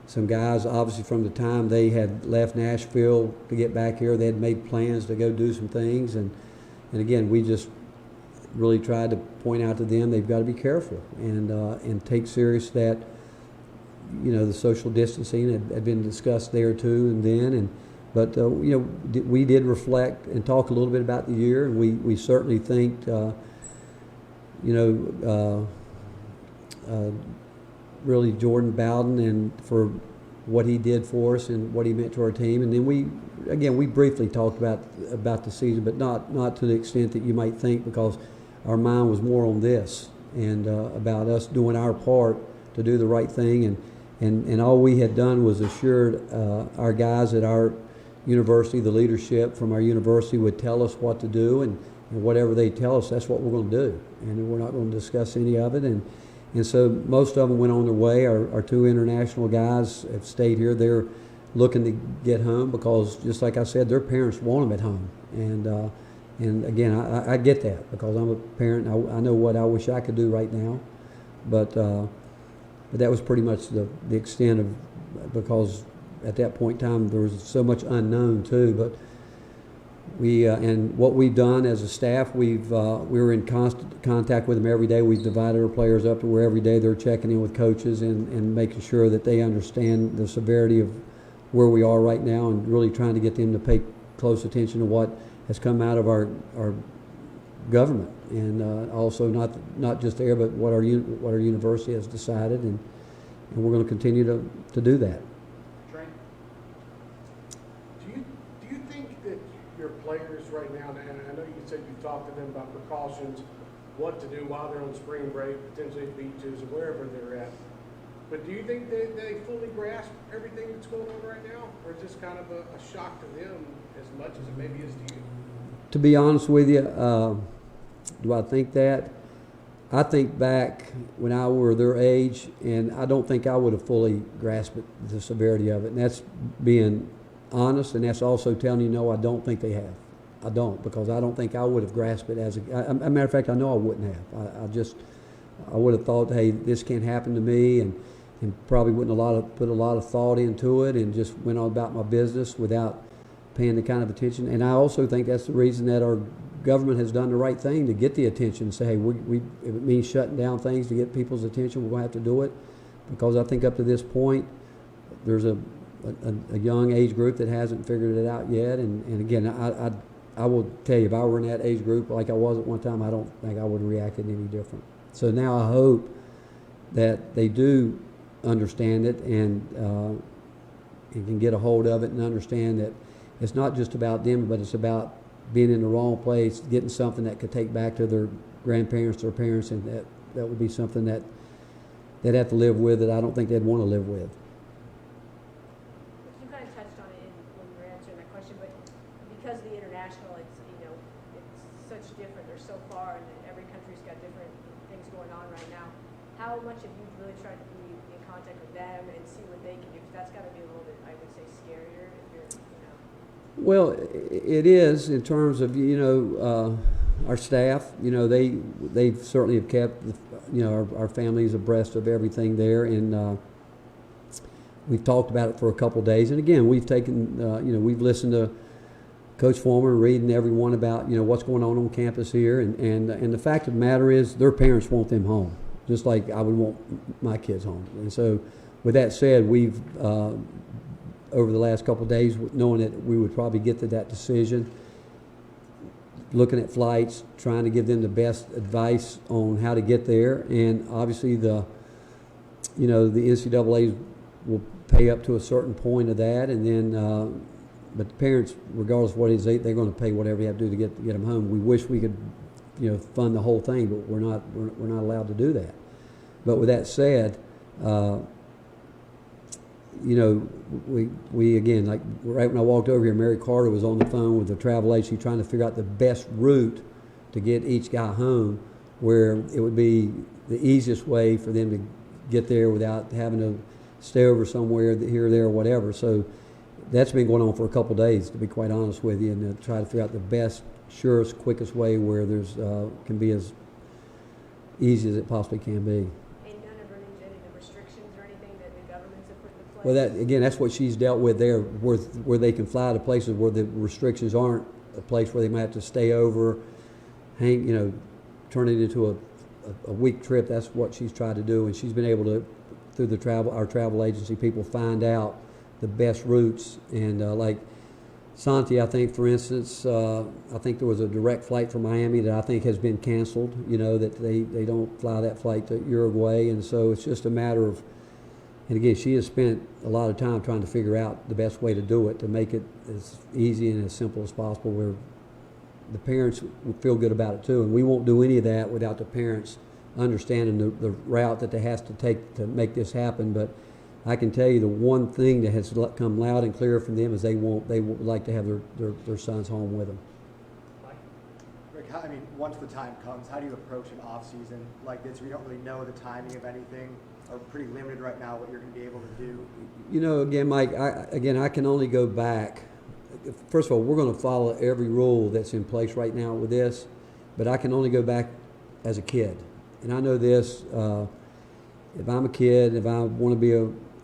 some guys, obviously from the time they had left Nashville to get back here, they had made plans to go do some things, and again, we just really tried to point out to them they've got to be careful and take serious that the social distancing had been discussed there too, and then but we did reflect and talk a little bit about the year, and we certainly think really Jordan Bowden and for what he did for us and what he meant to our team. And then we briefly talked about the season, but not to the extent that you might think, because our mind was more on this and about us doing our part to do the right thing. And all we had done was assured our guys at our university, the leadership from our university would tell us what to do, and whatever they tell us, that's what we're going to do. And we're not going to discuss any of it. And so most of them went on their way. Our two international guys have stayed here. They're looking to get home because, just like I said, their parents want them at home. And again, I get that because I'm a parent. I know what I wish I could do right now, but that was pretty much the extent of, because at that point in time there was so much unknown too. But we and what we've done as a staff, we were in constant contact with them every day. We've divided our players up to where every day they're checking in with coaches and making sure that they understand the severity of where we are right now, and really trying to get them to pay close attention to what has come out of our government, and also not just there, but what our university has decided, and we're going to continue to do that. Do you think that your players right now, and I know you said you talked to them about precautions, what to do while they're on spring break, potentially at beaches or wherever they're at, but do you think they fully grasp everything that's going on right now, or is this kind of a shock to them as much as it maybe is to you? To be honest with you, do I think that? I think back when I were their age, and I don't think I would have fully grasped the severity of it. And that's being honest, and that's also telling you, no, I don't think they have. I don't, because I don't think I would have grasped it as a matter of fact, I know I wouldn't have. I would have thought, hey, this can't happen to me, and probably wouldn't put a lot of thought into it, and just went on about my business without paying the kind of attention. And I also think that's the reason that our government has done the right thing to get the attention. Say, hey, if it means shutting down things to get people's attention, we're going to have to do it, because I think up to this point there's a young age group that hasn't figured it out yet. And again, I will tell you, if I were in that age group like I was at one time, I don't think I would have reacted any different. So now I hope that they do understand it and can get a hold of it and understand that it's not just about them, but it's about being in the wrong place, getting something that could take back to their grandparents, their parents, and that would be something that they'd have to live with, that I don't think they'd want to live with. You kind of touched on it when you were answering that question, but because of the international, it's such different. They're so far, and every country's got different things going on right now. How much have you really tried to be in contact with them and see what they can do? Because that's got to be a little bit, I would say, scarier if you're, Well, it is in terms of our staff. They certainly have kept our families abreast of everything there, and we've talked about it for a couple of days. And again, we've taken we've listened to Coach Former, reading everyone about what's going on campus here, and the fact of the matter is their parents want them home, just like I would want my kids home. And so, with that said, we've over the last couple of days, knowing that we would probably get to that decision, looking at flights, trying to give them the best advice on how to get there, and obviously the NCAA will pay up to a certain point of that, and then but the parents, regardless of what it is, they're going to pay whatever you have to do to get them home. We wish we could fund the whole thing, but we're not allowed to do that. But with that said, we again, like right when I walked over here, Mary Carter was on the phone with the travel agency trying to figure out the best route to get each guy home, where it would be the easiest way for them to get there without having to stay over somewhere here or there or whatever. So that's been going on for a couple of days, to be quite honest with you, and to try to figure out the best, surest, quickest way where there's can be as easy as it possibly can be. And none of any of the restrictions or anything that the governments have put into place? Well, that again, that's what she's dealt with there, where they can fly to places where the restrictions aren't a place where they might have to stay over, turn it into a week trip. That's what she's tried to do, and she's been able to, through our travel agency people, find out the best routes. And like Santi, I think, for instance, I think there was a direct flight from Miami that I think has been canceled, that they don't fly that flight to Uruguay. And so it's just a matter of, and again, she has spent a lot of time trying to figure out the best way to do it, to make it as easy and as simple as possible, where the parents would feel good about it too. And we won't do any of that without the parents understanding the route that they have to take to make this happen. But I can tell you the one thing that has come loud and clear from them is they would like to have their sons home with them. Rick, once the time comes, how do you approach an off season like this? We don't really know the timing of anything, or pretty limited right now what you're going to be able to do. Again, Mike, I can only go back. First of all, we're going to follow every rule that's in place right now with this, but I can only go back as a kid. And I know this, if I'm a kid, if I want to be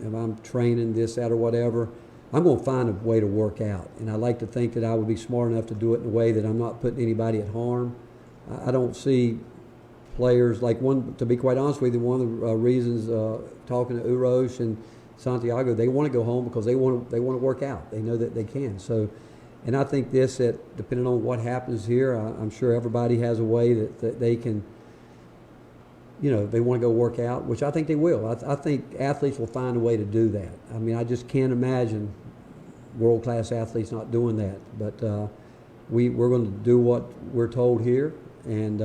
if I'm training this, that, or whatever, I'm going to find a way to work out. And I like to think that I would be smart enough to do it in a way that I'm not putting anybody at harm. I don't see players, to be quite honest with you, one of the reasons talking to Urosh and Santiago, they want to go home because they want to work out. They know that they can. So, and I think that depending on what happens here, I'm sure everybody has a way that they can, they want to go work out, which I think they will. I think athletes will find a way to do that. I just can't imagine world-class athletes not doing that. But we're going to do what we're told here, and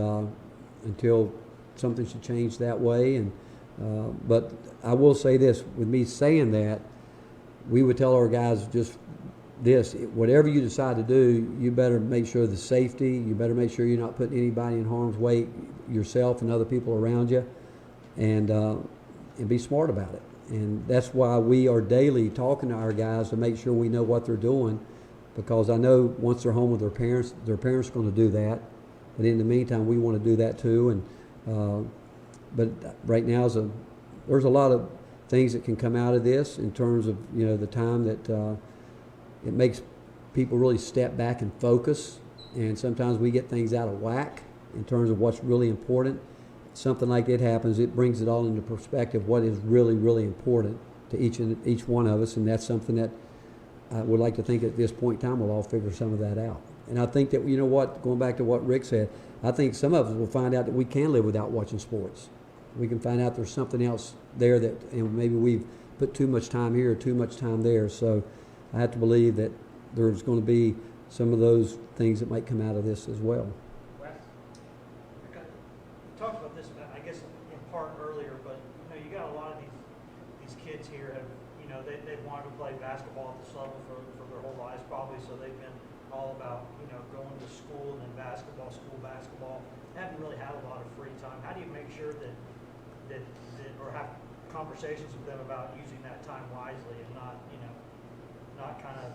until something should change that way. And but I will say this, with me saying that, we would tell our guys just this: whatever you decide to do, you better make sure the safety, you better make sure you're not putting anybody in harm's way, yourself and other people around you, and be smart about it. And that's why we are daily talking to our guys to make sure we know what they're doing, because I know once they're home with their parents are going to do that. But in the meantime, we want to do that too. And but right now there's a lot of things that can come out of this in terms of the time that it makes people really step back and focus. And sometimes we get things out of whack in terms of what's really important. Something like that happens, it brings it all into perspective, what is really, really important to each one of us. And that's something that I would like to think at this point in time we'll all figure some of that out. And I think that, going back to what Rick said, I think some of us will find out that we can live without watching sports. We can find out there's something else there that maybe we've put too much time here or too much time there. So I have to believe that there's going to be some of those things that might come out of this as well. We talked about this, I guess, in part earlier, but you got a lot of these kids here have, they've wanted to play basketball at this level for their whole lives probably, so they've been all about, going to school and then basketball, haven't really had a lot of free time. How do you make sure that or have conversations with them about using that time wisely and not kind of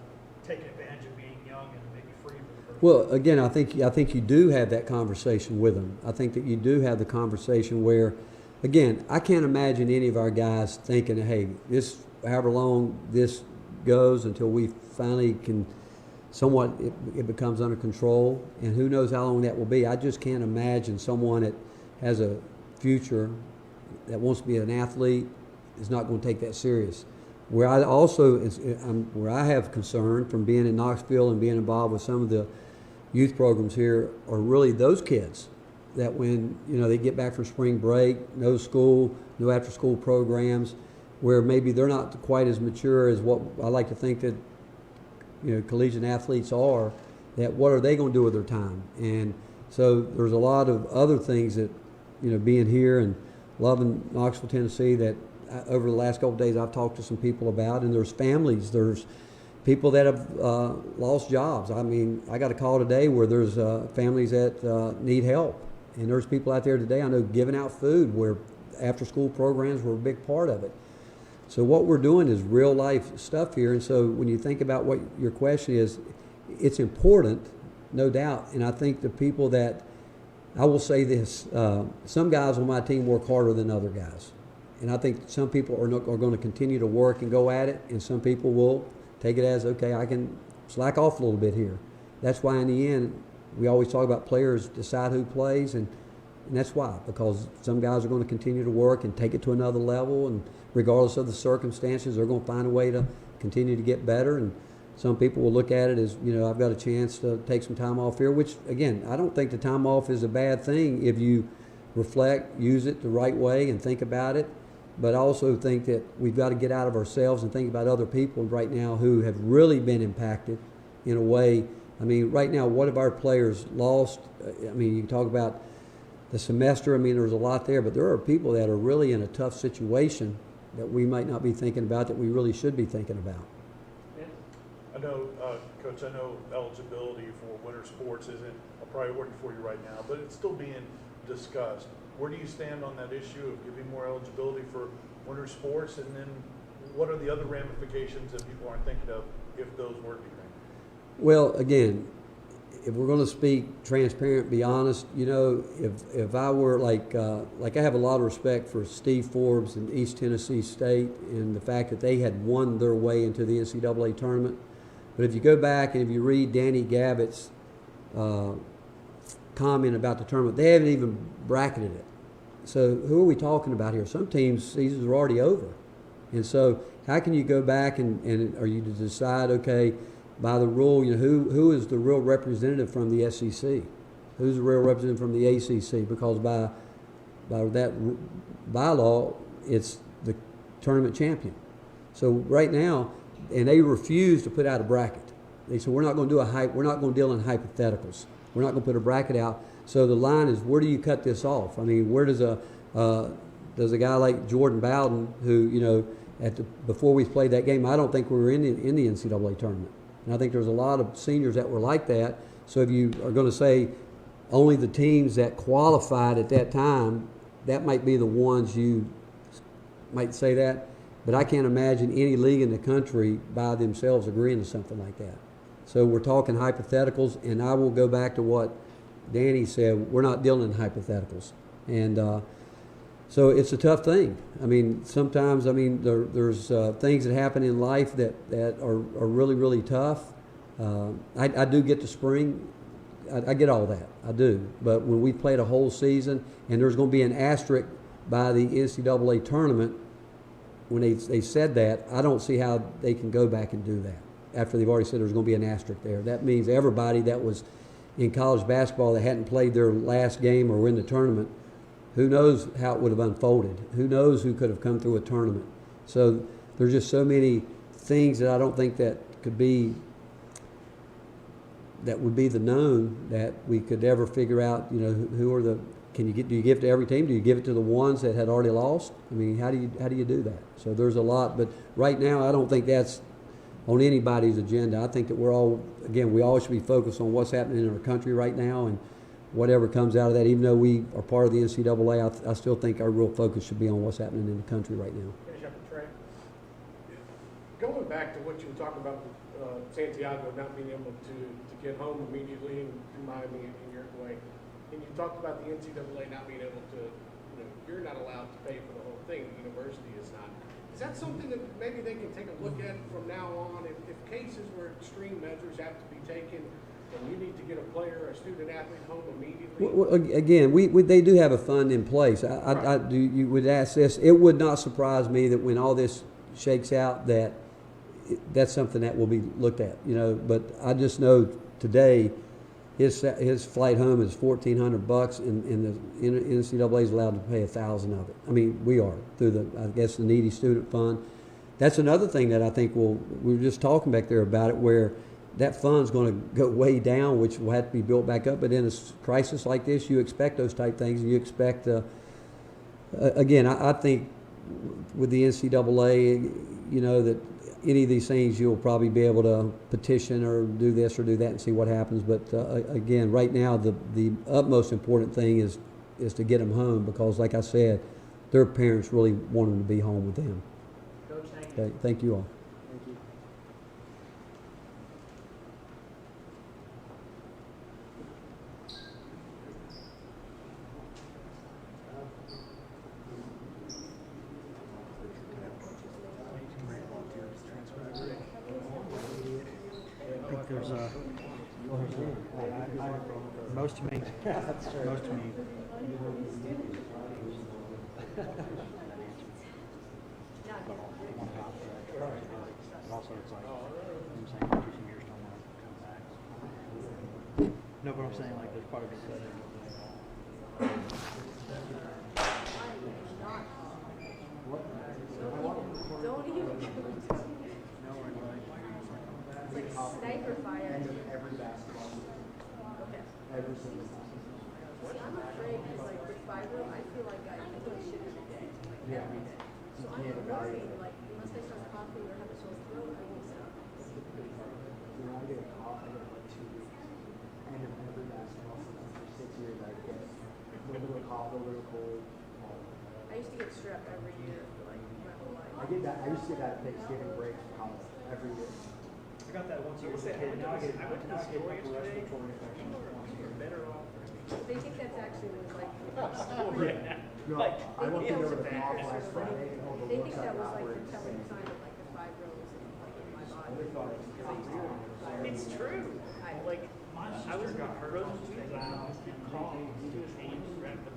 taking advantage of being young and maybe free for the first Well, again, I think you do have that conversation with them. I think that you do have the conversation where, again, I can't imagine any of our guys thinking, hey, this, however long this goes until we finally can somewhat, it becomes under control, and who knows how long that will be. I just can't imagine someone that has a future that wants to be an athlete is not going to take that serious. Where I also, where I have concern from being in Knoxville and being involved with some of the youth programs here are really those kids that when, they get back from spring break, no school, no after school programs, where maybe they're not quite as mature as what I like to think that, collegiate athletes are, that what are they going to do with their time? And so there's a lot of other things that, being here and loving Knoxville, Tennessee, that over the last couple of days I've talked to some people about, and there's families, there's people that have lost jobs. I mean, I got a call today where there's families that need help, and there's people out there today I know giving out food where after-school programs were a big part of it. So what we're doing is real-life stuff here, and so when you think about what your question is, it's important, no doubt, and I think the people that, I will say this, some guys on my team work harder than other guys, and I think some people are going to continue to work and go at it, and some people will take it as, okay, I can slack off a little bit here. That's why in the end, we always talk about players decide who plays, and that's why, because some guys are going to continue to work and take it to another level, and regardless of the circumstances, they're going to find a way to continue to get better. And some people will look at it as, you know, I've got a chance to take some time off here, which, again, I don't think the time off is a bad thing if you reflect, use it the right way, and think about it. But I also think that we've got to get out of ourselves and think about other people right now who have really been impacted in a way. I mean, right now, what have our players lost? I mean, you can talk about the semester. I mean, there's a lot there, but there are people that are really in a tough situation that we might not be thinking about that we really should be thinking about. I know, Coach, I know eligibility for winter sports isn't a priority for you right now, but it's still being discussed. Where do you stand on that issue of giving more eligibility for winter sports? And then what are the other ramifications that people aren't thinking of if those were to be granted? Well, again, if we're going to speak transparent, be honest, you know, if I were like I have a lot of respect for Steve Forbes and East Tennessee State and the fact that they had won their way into the NCAA tournament. But if you go back and if you read Danny Gavitt's comment about the tournament, they haven't even bracketed it. So who are we talking about here? Some teams' seasons are already over. And so how can you go back and are you to decide, okay, by the rule, you know, who is the real representative from the SEC? Who's the real representative from the ACC? Because by that bylaw, it's the tournament champion. So right now, and they refuse to put out a bracket. They said, we're not going to we're not going to deal in hypotheticals. We're not going to put a bracket out. So the line is, where do you cut this off? I mean, where does a guy like Jordan Bowden, who, you know, before we played that game, I don't think we were in the NCAA tournament. And I think there's a lot of seniors that were like that. So if you are going to say only the teams that qualified at that time, that might be the ones you might say that. But I can't imagine any league in the country by themselves agreeing to something like that. So we're talking hypotheticals, and I will go back to what Danny said. We're not dealing in hypotheticals. And so it's a tough thing. I mean, sometimes, I mean, there's things that happen in life that are really, really tough. I do get the spring. I get all that. I do. But when we played a whole season, and there's going to be an asterisk by the NCAA tournament, when they said that, I don't see how they can go back and do that after they've already said there's going to be an asterisk there. That means everybody that was in college basketball that hadn't played their last game or were in the tournament, who knows how it would have unfolded? Who knows who could have come through a tournament? So there's just so many things that I don't think that would be the known that we could ever figure out, you know, who are the, do you give it to every team? Do you give it to the ones that had already lost? I mean, how do you do that? So there's a lot, but right now I don't think that's on anybody's agenda. I think that we all should be focused on what's happening in our country right now, and whatever comes out of that, even though we are part of the NCAA, I still think our real focus should be on what's happening in the country right now. Finish up with Trey. Going back to what you were talking about with Santiago not being able to get home immediately and Miami in your way, and you talked about the NCAA not being able to, you know, you're not allowed to pay for the whole thing, the university is not. Is that something that maybe they can take a look at from now on? If cases where extreme measures have to be taken, and you need to get a player, a student athlete home immediately? Well, again, they do have a fund in place. You would ask this. It would not surprise me that when all this shakes out, that's something that will be looked at. You know, but I just know today, his flight home is $1,400, and the NCAA is allowed to pay $1,000 of it. I mean, we are through the needy student fund. That's another thing that I think we were just talking back there about it, where that fund's going to go way down, which will have to be built back up. But in a crisis like this, you expect those type things, and you expect. Again, I think with the NCAA, you know, that any of these things you'll probably be able to petition or do this or do that and see what happens. But again, right now the utmost important thing is to get them home, because like I said, their parents really want them to be home with them. Coach, thank you. Okay, thank you all. Thank you. I think there's most to me. Most to me. But also, it's like, I'm saying, 2 years don't want to come back. No, but I'm saying, like, there's part of it that Don't even. Sniper fire. End of every basketball season. Okay. Every single time. See, I'm afraid, because like with fibro, I feel like I do shit every day. Yeah. Every day. So I'm can't worried, evaluate. like, unless I start coughing or have a sore throat, I won't stop. You know, I get a cough, I get like 2 weeks. End of every basketball season for 6 years, I get a little cough, a little cold. I used to get strep every year for like my whole life. I used to get that at Thanksgiving break from college every year. I got that once a year as a kid. Now I get like a respiratory infection once a year. They think that's actually was like. No, I went in there with a cough last Friday and all the They looks think that I was got like were the telling insane. sign of like the fibros in my body. They thought it was It's true. Like, I was frozen things. Call. He was age wrapped up.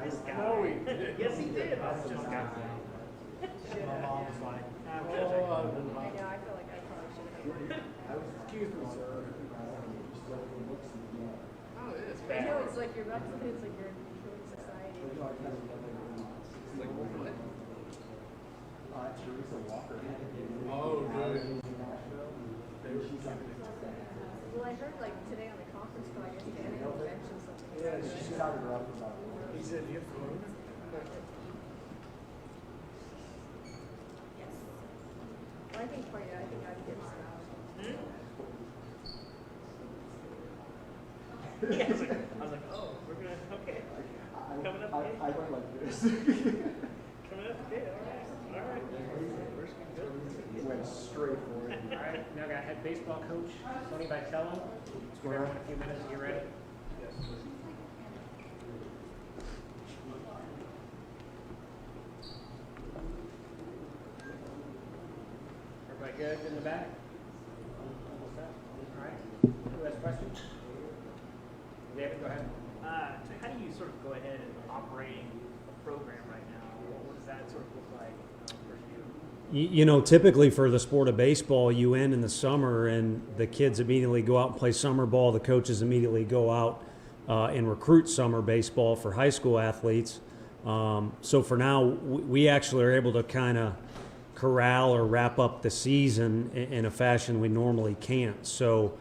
This guy. No, he did. Yes, he did. That's just got My mom was like, I know, I feel like I probably should have. Excuse me, sir. Oh, it is I bad. know, it's like you're up to, it's like you're killing society. Teresa Walker. Oh, dude. Well, I heard like today on the conference call, I guess Danny mentioned something. Yeah, she started her up about He said, you have flu? Yes. Well, I think for you, I think I'd get some out. Yeah, I was like, oh, we're gonna, okay. Coming up big. I went like this. Coming up big, all right. Went straight for it. All right, now I got head baseball coach Tony Vitello. Give everyone a few minutes to get ready. Everybody good in the back? All right. Who has questions? David, go ahead. So how do you sort of go ahead and operating a program right now? What does that sort of look like for you? You know, typically for the sport of baseball, you end in the summer and the kids immediately go out and play summer ball. The coaches immediately go out and recruit summer baseball for high school athletes. So for now, we actually are able to kind of corral or wrap up the season in a fashion we normally can't. So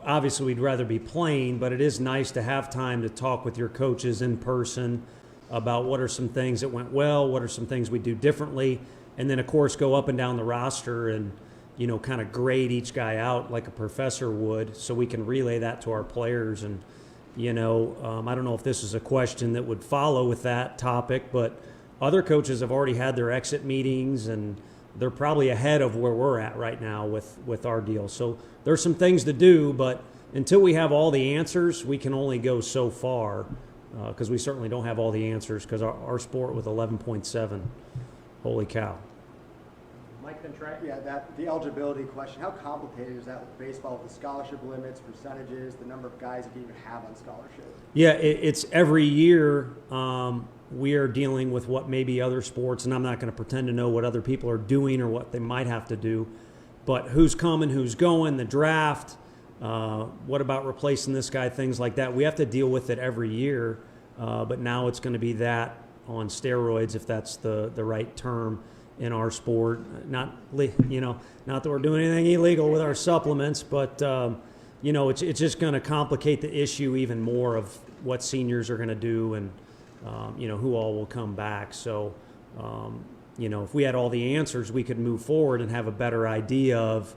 obviously we'd rather be playing, but it is nice to have time to talk with your coaches in person about what are some things that went well, what are some things we do differently, and then of course go up and down the roster and, you know, kind of grade each guy out like a professor would, so we can relay that to our players. And you know, I don't know if this is a question that would follow with that topic, but other coaches have already had their exit meetings and they're probably ahead of where we're at right now with our deal. So there's some things to do, but until we have all the answers, we can only go so far, because we certainly don't have all the answers, because our sport with 11.7, holy cow. Mike, then Trey. Yeah, the eligibility question, how complicated is that with baseball, with the scholarship limits, percentages, the number of guys that you even have on scholarship? Yeah, it's every year we are dealing with what maybe other sports, and I'm not going to pretend to know what other people are doing or what they might have to do, but who's coming, who's going, the draft, what about replacing this guy, things like that. We have to deal with it every year, but now it's going to be that on steroids, if that's the right term in our sport. Not that we're doing anything illegal with our supplements, but you know, it's just going to complicate the issue even more of what seniors are going to do and you know, who all will come back. So If we had all the answers, we could move forward and have a better idea of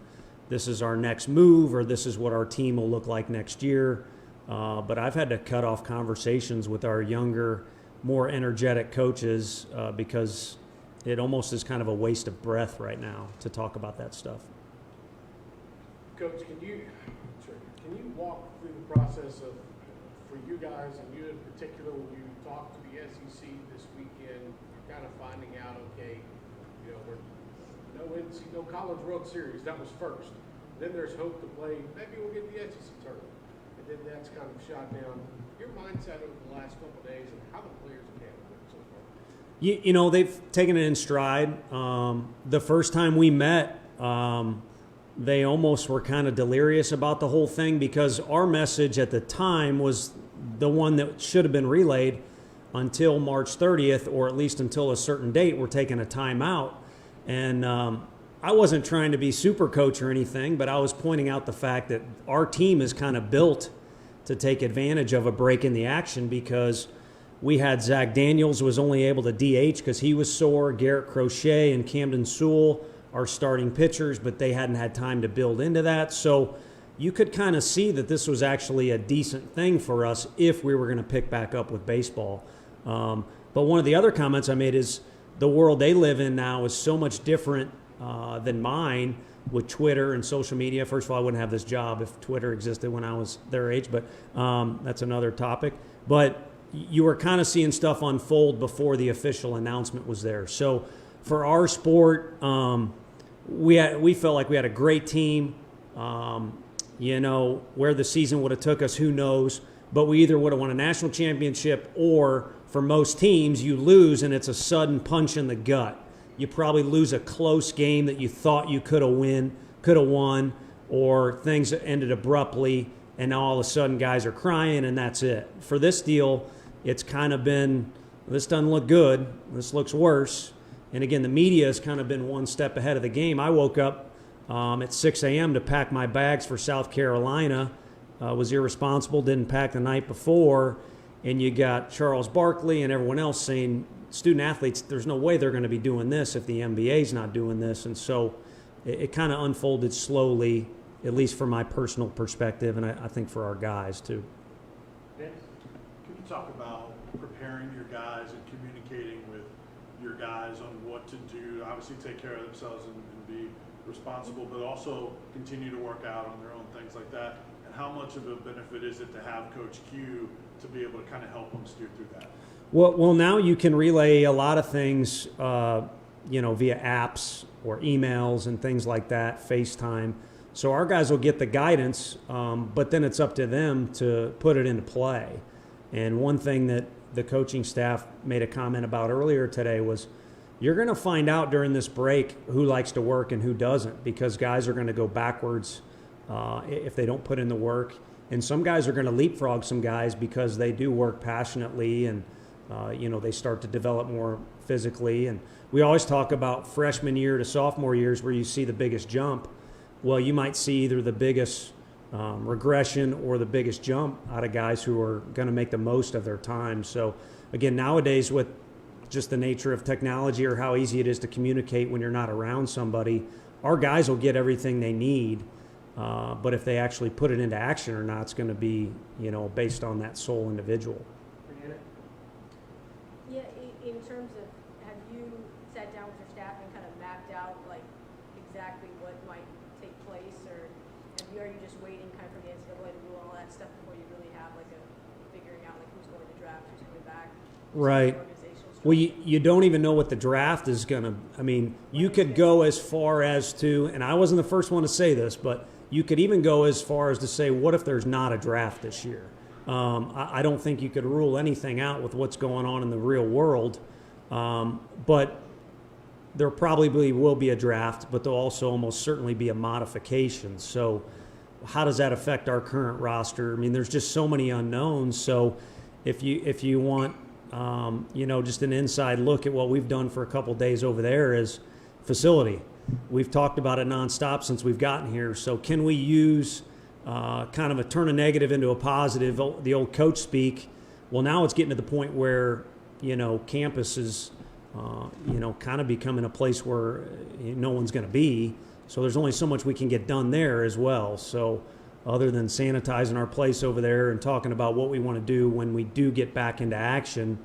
this is our next move or this is what our team will look like next year. But I've had to cut off conversations with our younger, more energetic coaches because it almost is kind of a waste of breath right now to talk about that stuff. Coach, can you walk through the process of, for you guys and you in particular, when you talk to the SEC this weekend, you're kind of finding out, okay, no College World Series, that was first. Then there's hope to play, maybe we'll get the SEC tournament. And then that's kind of shot down. Your mindset over the last couple of days and how the players have handled it so far? They've taken it in stride. The first time we met, they almost were kind of delirious about the whole thing because our message at the time was the one that should have been relayed until March 30th, or at least until a certain date. We're taking a timeout. And I wasn't trying to be super coach or anything, but I was pointing out the fact that our team is kind of built to take advantage of a break in the action because we had Zach Daniels was only able to DH because he was sore, Garrett Crochet and Camden Sewell are starting pitchers, but they hadn't had time to build into that. So you could kind of see that this was actually a decent thing for us if we were going to pick back up with baseball. But one of the other comments I made is the world they live in now is so much different than mine with Twitter and social media. First of all, I wouldn't have this job if Twitter existed when I was their age, but that's another topic. But you were kind of seeing stuff unfold before the official announcement was there. So for our sport, we felt like we had a great team. Where the season would have took us, who knows? But we either would have won a national championship or for most teams, you lose and it's a sudden punch in the gut. You probably lose a close game that you thought you could have won, or things that ended abruptly and now all of a sudden guys are crying and that's it. For this deal, it's kind of been, this doesn't look good, this looks worse. And again, the media has kind of been one step ahead of the game. I woke up at 6 a.m. to pack my bags for South Carolina, was irresponsible, didn't pack the night before, and you got Charles Barkley and everyone else saying, student athletes, there's no way they're going to be doing this if the NBA's not doing this. And so it kind of unfolded slowly, at least from my personal perspective, and I think for our guys too. Can you talk about preparing your guys and communicating with your guys on what to do, obviously take care of themselves and be responsible, but also continue to work out on their own things like that? And how much of a benefit is it to have Coach Q to be able to kind of help them steer through that? Well, now you can relay a lot of things, via apps or emails and things like that, FaceTime. So our guys will get the guidance, but then it's up to them to put it into play. And one thing that the coaching staff made a comment about earlier today was you're going to find out during this break who likes to work and who doesn't, because guys are going to go backwards if they don't put in the work. And some guys are going to leapfrog some guys because they do work passionately and, they start to develop more physically. And we always talk about freshman year to sophomore years where you see the biggest jump. Well, you might see either the biggest regression or the biggest jump out of guys who are going to make the most of their time. So, again, nowadays with just the nature of technology or how easy it is to communicate when you're not around somebody, our guys will get everything they need. But if they actually put it into action or not, it's going to be, based on that sole individual. Yeah, in terms of, have you sat down with your staff and kind of mapped out like exactly what might take place, or are you just waiting kind of for the NCAA to do all that stuff before you really have like a figuring out like who's going to draft, who's coming back? Right. Well, you don't even know what the draft is going to, you could go as far as to, and I wasn't the first one to say this, but you could even go as far as to say, what if there's not a draft this year? I don't think you could rule anything out with what's going on in the real world, but there probably will be a draft, but there'll also almost certainly be a modification. So how does that affect our current roster? There's just so many unknowns. So if you want, just an inside look at what we've done for a couple days over there is facility. We've talked about it nonstop since we've gotten here. So can we use kind of turn a negative into a positive, the old coach speak? Well, now it's getting to the point where, campus is kind of becoming a place where no one's going to be. So there's only so much we can get done there as well. So other than sanitizing our place over there and talking about what we want to do when we do get back into action,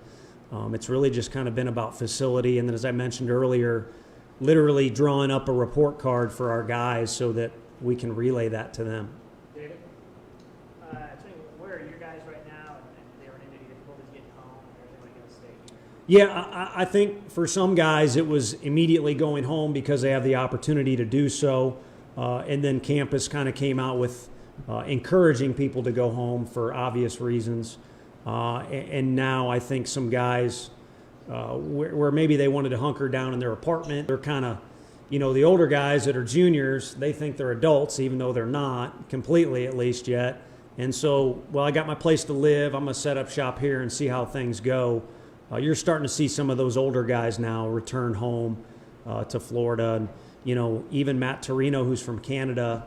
it's really just kind of been about facility. And then, as I mentioned earlier, literally drawing up a report card for our guys so that we can relay that to them. David? Tell me, where are your guys right now? And they were in any difficulties getting home, and everything like that state? Yeah, I think for some guys it was immediately going home because they have the opportunity to do so. And then campus kind of came out with encouraging people to go home for obvious reasons. And now I think some guys where maybe they wanted to hunker down in their apartment, they're kind of, the older guys that are juniors, they think they're adults, even though they're not completely, at least yet. And so, well, I got my place to live. I'm going to set up shop here and see how things go. You're starting to see some of those older guys now return home to Florida. And, even Matt Torino, who's from Canada,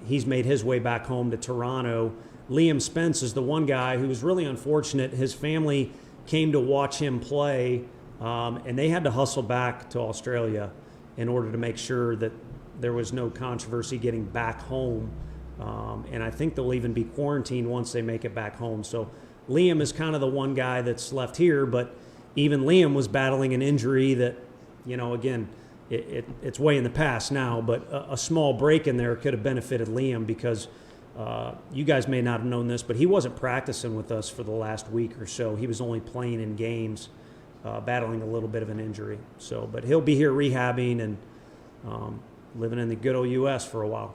he's made his way back home to Toronto. Liam Spence is the one guy who was really unfortunate. His family came to watch him play, and they had to hustle back to Australia in order to make sure that there was no controversy getting back home. And I think they'll even be quarantined once they make it back home. So Liam is kind of the one guy that's left here, but even Liam was battling an injury that, again, it's way in the past now, but a small break in there could have benefited Liam because you guys may not have known this, but he wasn't practicing with us for the last week or so. He was only playing in games, battling a little bit of an injury. So, but he'll be here rehabbing and living in the good old U.S. for a while.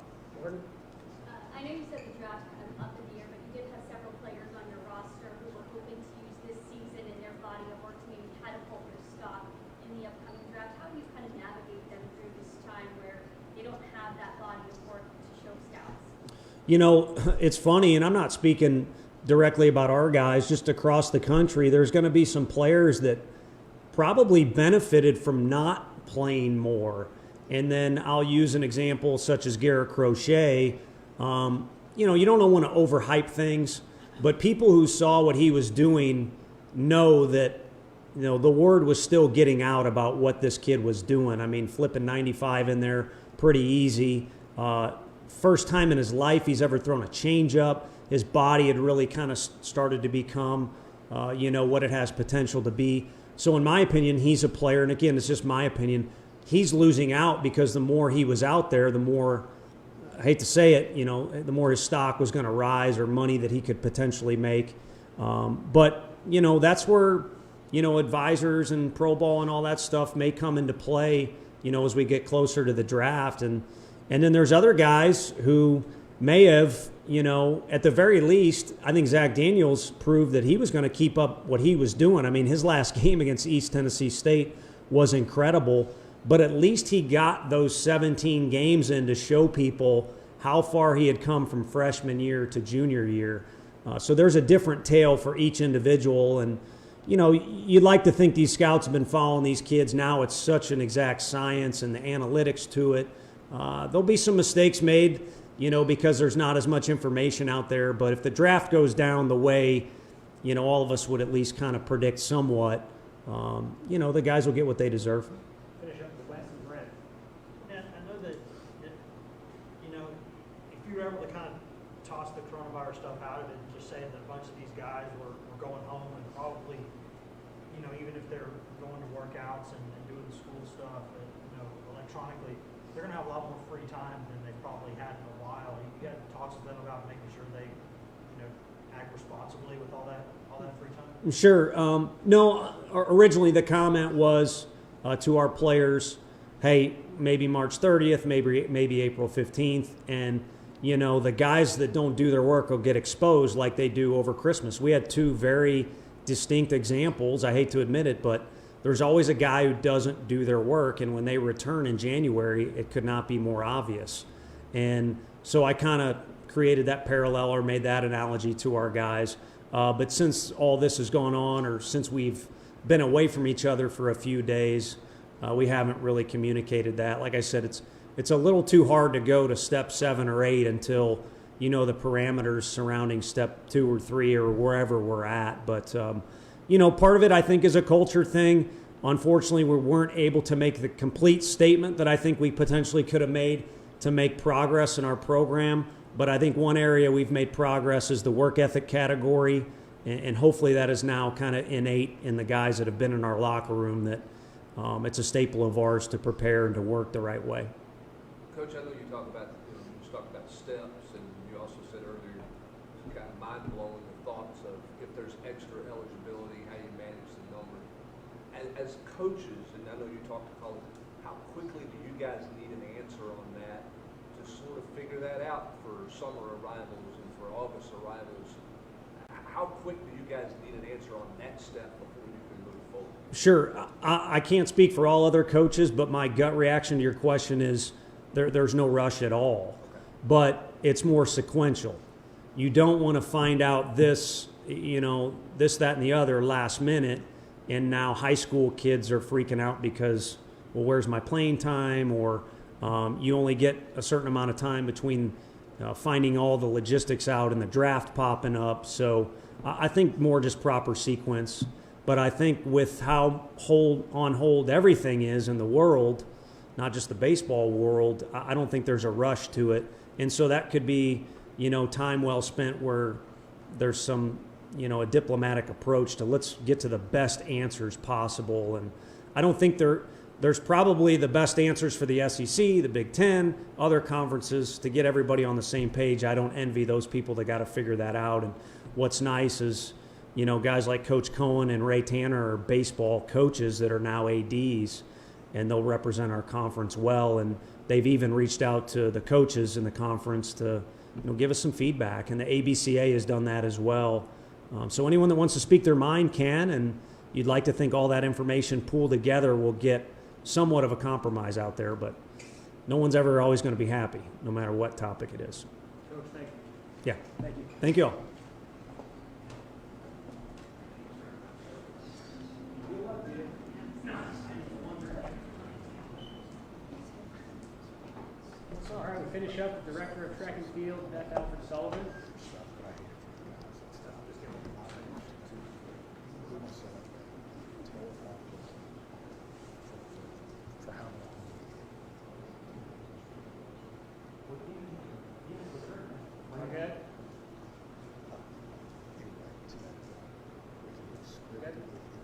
I know you said the draft's kind of up in the air, but you did have several players on your roster who were hoping to use this season in their body of work to maybe catapult their stock in the upcoming draft. How do you kind of navigate them through this time where they don't have that body of work to show scouts? It's funny, and I'm not speaking directly about our guys, just across the country, there's going to be some players that probably benefited from not playing more. And then I'll use an example such as Garrett Crochet. You don't want to overhype things, but people who saw what he was doing know that, the word was still getting out about what this kid was doing. I mean, flipping 95 in there, pretty easy. First time in his life he's ever thrown a changeup. His body had really kind of started to become, what it has potential to be. So in my opinion, he's a player, and again, it's just my opinion, he's losing out because the more he was out there, the more, I hate to say it, the more his stock was going to rise or money that he could potentially make. But that's where, advisors and pro ball and all that stuff may come into play, as we get closer to the draft. And then there's other guys who may have, at the very least, I think Zach Daniels proved that he was going to keep up what he was doing. I mean, his last game against East Tennessee State was incredible, but at least he got those 17 games in to show people how far he had come from freshman year to junior year. So there's a different tale for each individual. And, you'd like to think these scouts have been following these kids. Now it's such an exact science and the analytics to it. There'll be some mistakes made, because there's not as much information out there. But if the draft goes down the way, all of us would at least kind of predict somewhat, the guys will get what they deserve. Finish up with Wes and Brett. And I know that, if you were able to kind of toss the coronavirus stuff out of it and just say that a bunch of these guys were going home and probably, even if they're going to workouts and doing the school stuff, electronically, they're going to have a lot more free time than they probably had in a while. You had talks with them about making sure they, act responsibly with all that free time? Sure. No, originally the comment was to our players, hey, maybe March 30th, maybe April 15th, and the guys that don't do their work will get exposed like they do over Christmas. We had two very distinct examples. I hate to admit it, but there's always a guy who doesn't do their work, and when they return in January, it could not be more obvious. And so I kind of created that parallel or made that analogy to our guys. But since all this has gone on, or since we've been away from each other for a few days, we haven't really communicated that. Like I said, it's a little too hard to go to step 7 or 8 until the parameters surrounding step 2 or 3 or wherever we're at. But part of it I think is a culture thing. Unfortunately, we weren't able to make the complete statement that I think we potentially could have made to make progress in our program. But I think one area we've made progress is the work ethic category, and hopefully that is now kind of innate in the guys that have been in our locker room, that it's a staple of ours to prepare and to work the right way. Coach, I know you talked about steps, and you also said earlier, kind of mind-blowing the thoughts of if there's extra eligibility, how you manage the number. As coaches, and I know you talked to college, how quickly do you guys need an answer on that to sort of figure that out for summer arrivals and for August arrivals? How quick do you guys need an answer on that step before you can move forward? Sure. I can't speak for all other coaches, but my gut reaction to your question is there's no rush at all. But it's more sequential. You don't want to find out this, this, that, and the other last minute, and now high school kids are freaking out because, well, where's my playing time? Or you only get a certain amount of time between finding all the logistics out and the draft popping up. So I think more just proper sequence. But I think with how on hold everything is in the world, not just the baseball world, I don't think there's a rush to it. And so that could be, time well spent where there's some, a diplomatic approach to let's get to the best answers possible. And I don't think there's probably the best answers for the SEC, the Big Ten, other conferences to get everybody on the same page. I don't envy those people that got to figure that out. And what's nice is, guys like Coach Cohen and Ray Tanner are baseball coaches that are now ADs, and they'll represent our conference well. And they've even reached out to the coaches in the conference to, give us some feedback. And the ABCA has done that as well. So anyone that wants to speak their mind can, and you'd like to think all that information pooled together will get somewhat of a compromise out there. But no one's ever always going to be happy, no matter what topic it is. Coach, thank you. Yeah. Thank you. Thank you all. All right, we finish up with Director of Track and Field, Beth Alfred Sullivan. Okay.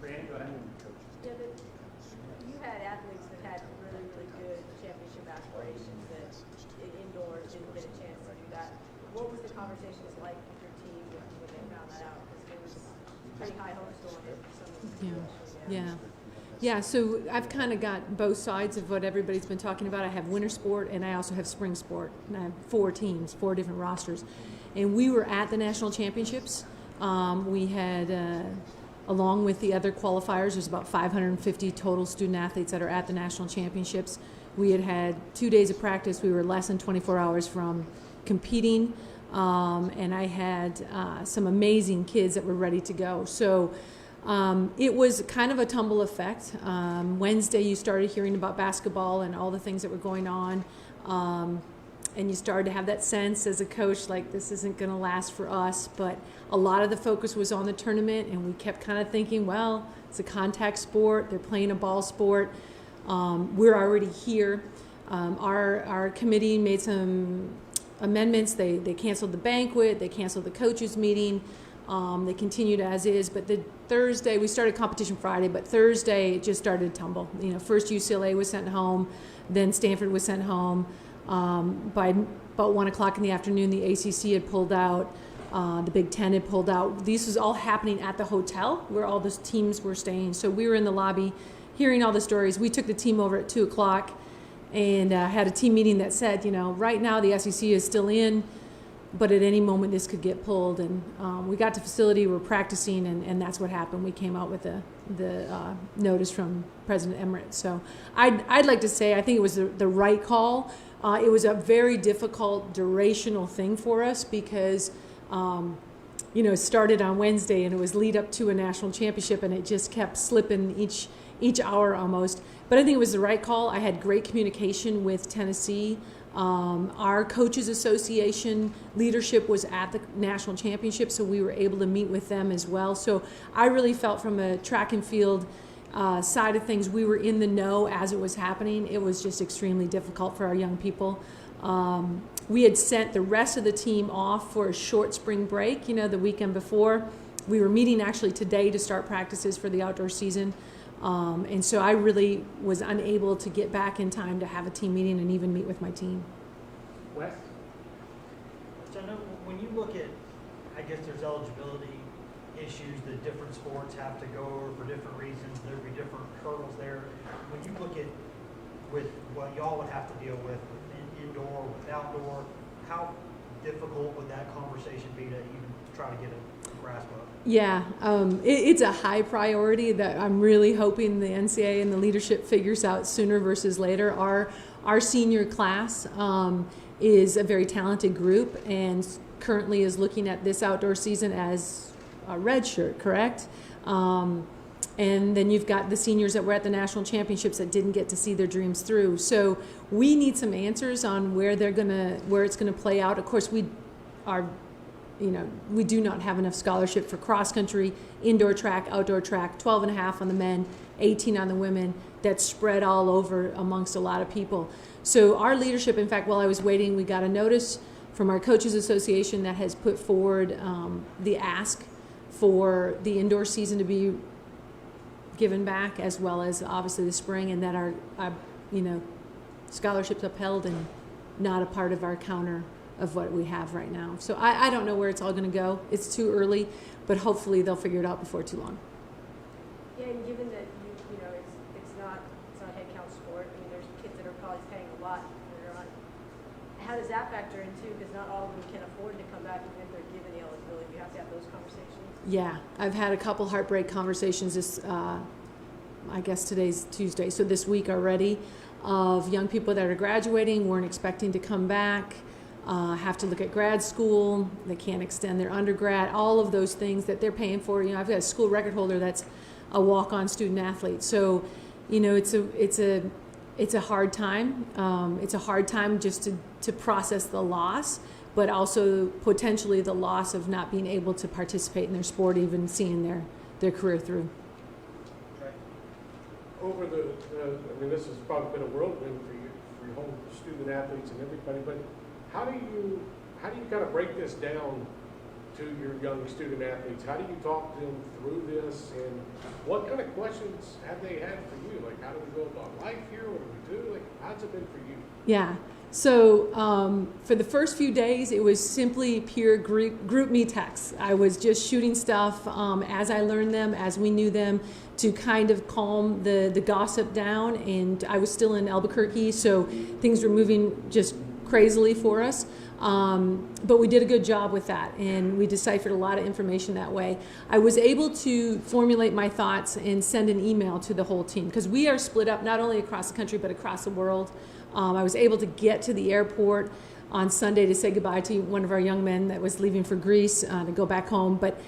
Brandon, go ahead. Yeah, you had athletes that had really, really good championship aspirations that indoors didn't get a chance to do that. What was the conversations like with your team when they found that out? Because there was pretty high hopes going in for some of these. Yeah, so I've kind of got both sides of what everybody's been talking about. I have winter sport and I also have spring sport. And I have 4 teams, 4 different rosters. And we were at the national championships. We had, along with the other qualifiers, there's about 550 total student athletes that are at the national championships. We had 2 days of practice. We were less than 24 hours from competing. And I had some amazing kids that were ready to go. So it was kind of a tumble effect. Wednesday you started hearing about basketball and all the things that were going on. And you started to have that sense as a coach, like this isn't going to last for us. But a lot of the focus was on the tournament, and we kept kind of thinking, well, it's a contact sport. They're playing a ball sport. We're already here. Our committee made some amendments. They canceled the banquet. They canceled the coaches meeting. They continued as is. But the Thursday, we started competition Friday, but Thursday it just started to tumble. First UCLA was sent home, then Stanford was sent home. By about 1 o'clock in the afternoon, the ACC had pulled out. The Big Ten had pulled out. This was all happening at the hotel where all those teams were staying. So we were in the lobby hearing all the stories. We took the team over at 2 o'clock and had a team meeting that said, right now the SEC is still in, but at any moment this could get pulled. And we got to facility, we're practicing, and that's what happened. We came out with the notice from President Emirates. So I'd like to say I think it was the right call. It was a very difficult durational thing for us because, it started on Wednesday and it was lead up to a national championship, and it just kept slipping each hour almost. But I think it was the right call. I had great communication with Tennessee. Our coaches association leadership was at the national championship, so we were able to meet with them as well. So I really felt from a track and field side of things, we were in the know as it was happening. It was just extremely difficult for our young people. We had sent the rest of the team off for a short spring break, the weekend before. We were meeting actually today to start practices for the outdoor season. And so I really was unable to get back in time to have a team meeting and even meet with my team. Wes? So I know when you look at, I guess there's eligibility issues that different sports have to go over for different reasons. There'd be different hurdles there. When you look at with what y'all would have to deal with indoor, with outdoor, how difficult would that conversation be to even try to get a grasp of? Yeah, it's a high priority that I'm really hoping the NCAA and the leadership figures out sooner versus later. Our senior class is a very talented group and currently is looking at this outdoor season as a red shirt, correct? And then you've got the seniors that were at the national championships that didn't get to see their dreams through. So we need some answers on where it's gonna play out. Of course, we do not have enough scholarship for cross country, indoor track, outdoor track, 12.5 on the men, 18 on the women. That's spread all over amongst a lot of people. So our leadership, in fact, while I was waiting, we got a notice from our Coaches Association that has put forward the ask for the indoor season to be given back, as well as obviously the spring, and that our scholarships upheld and not a part of our counter of what we have right now. So I don't know where it's all going to go. It's too early, but hopefully they'll figure it out before too long. Yeah, and given that it's not head count sport, I mean, there's kids that are probably paying a lot later on. How does that factor in too? Because not all of them can afford to come back even if they're given the eligibility. You have to have those conversations. Yeah, I've had a couple heartbreak conversations this, I guess today's Tuesday, so this week already, of young people that are graduating, weren't expecting to come back, have to look at grad school, they can't extend their undergrad, all of those things that they're paying for. I've got a school record holder that's a walk-on student athlete. So, it's a hard time. It's a hard time just to process the loss, but also potentially the loss of not being able to participate in their sport, even seeing their career through. Over this has probably been a whirlwind for your whole student athletes and everybody, but how do you kind of break this down to your young student athletes? How do you talk to them through this, and what kind of questions have they had for you? Like, how do we go about life here? What do we do? Like, how's it been for you? Yeah. So for the first few days, it was simply pure group me texts. I was just shooting stuff as I learned them, as we knew them, to kind of calm the gossip down. And I was still in Albuquerque, so things were moving just crazily for us. But we did a good job with that, and we deciphered a lot of information that way. I was able to formulate my thoughts and send an email to the whole team, because we are split up not only across the country but across the world. I was able to get to the airport on Sunday to say goodbye to one of our young men that was leaving for Greece to go back home. But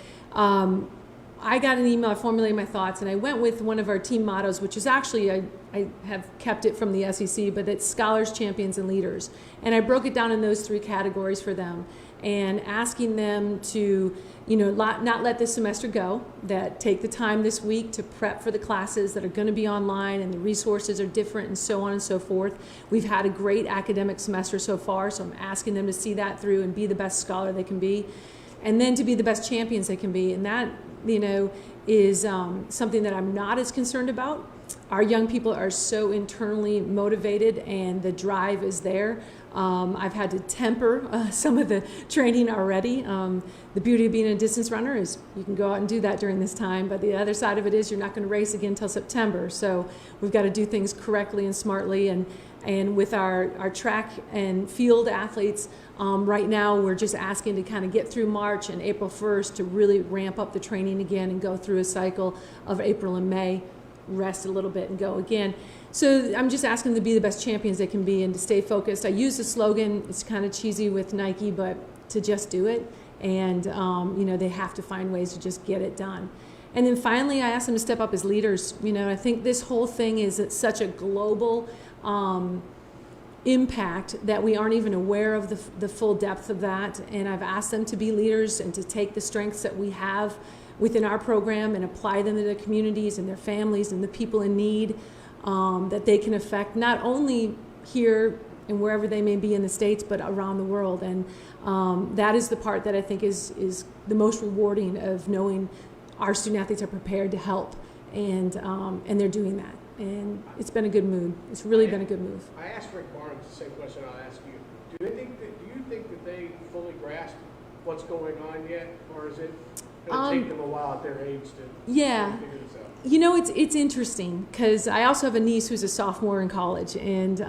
I got an email, I formulated my thoughts, and I went with one of our team mottos, which is actually, I have kept it from the SEC, but it's scholars, champions, and leaders. And I broke it down in those 3 categories for them, and asking them to, not let this semester go, that take the time this week to prep for the classes that are going to be online, and the resources are different, and so on and so forth. We've had a great academic semester so far, so I'm asking them to see that through and be the best scholar they can be, and then to be the best champions they can be. And that, is something that I'm not as concerned about. Our young people are so internally motivated, and the drive is there. I've had to temper some of the training already. The beauty of being a distance runner is you can go out and do that during this time, but the other side of it is you're not going to race again until September. So we've got to do things correctly and smartly. And with our track and field athletes, right now we're just asking to kind of get through March and April 1st to really ramp up the training again and go through a cycle of April and May, rest a little bit and go again. So I'm just asking them to be the best champions they can be and to stay focused. I use the slogan, it's kind of cheesy with Nike, but to just do it. And, they have to find ways to just get it done. And then finally, I asked them to step up as leaders. I think this whole thing is such a global impact that we aren't even aware of the full depth of that. And I've asked them to be leaders and to take the strengths that we have within our program and apply them to their communities and their families and the people in need, that they can affect not only here and wherever they may be in the States, but around the world. And that is the part that I think is the most rewarding of knowing our student athletes are prepared to help, and they're doing that. And it's been a good move. It's really been a good move. I asked Rick Barnes the same question I'll ask you. Do you think that they fully grasp what's going on yet, or is it going to take them a while at their age to yeah. figure this out? You know, it's interesting because I also have a niece who's a sophomore in college, and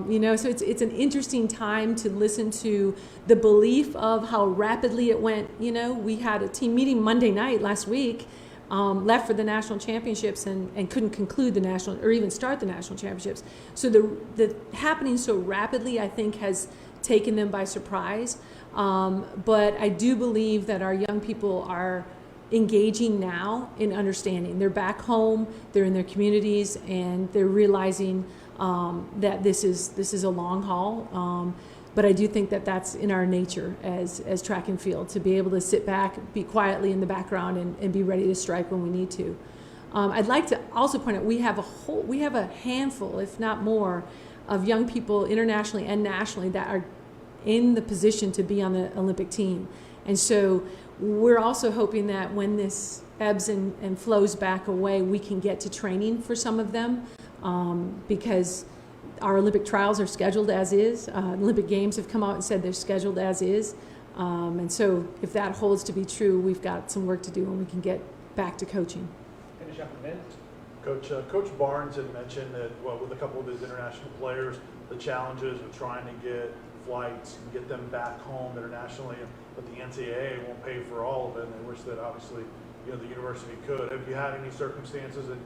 you know, so it's an interesting time to listen to the belief of how rapidly it went. You know, we had a team meeting Monday night last week, left for the national championships and couldn't conclude the national or even start the national championships. So the happening so rapidly, I think, has taken them by surprise. But I do believe that our young people are engaging now in understanding. They're back home, they're in their communities, and they're realizing that this is a long haul. But I do think that that's in our nature as track and field, to be able to sit back, be quietly in the background, and be ready to strike when we need to. I'd like to also point out we have a handful, if not more, of young people internationally and nationally that are in the position to be on the Olympic team. And so we're also hoping that when this ebbs and flows back away, we can get to training for some of them, because our Olympic trials are scheduled as is. Olympic Games have come out and said they're scheduled as is. And so if that holds to be true, we've got some work to do and we can get back to coaching. Finish up with Ben. Coach Barnes had mentioned that, well, with a couple of his international players, the challenges of trying to get flights and get them back home internationally, but the NCAA won't pay for all of it, and they wish that obviously, you know, the university could. Have you had any circumstances that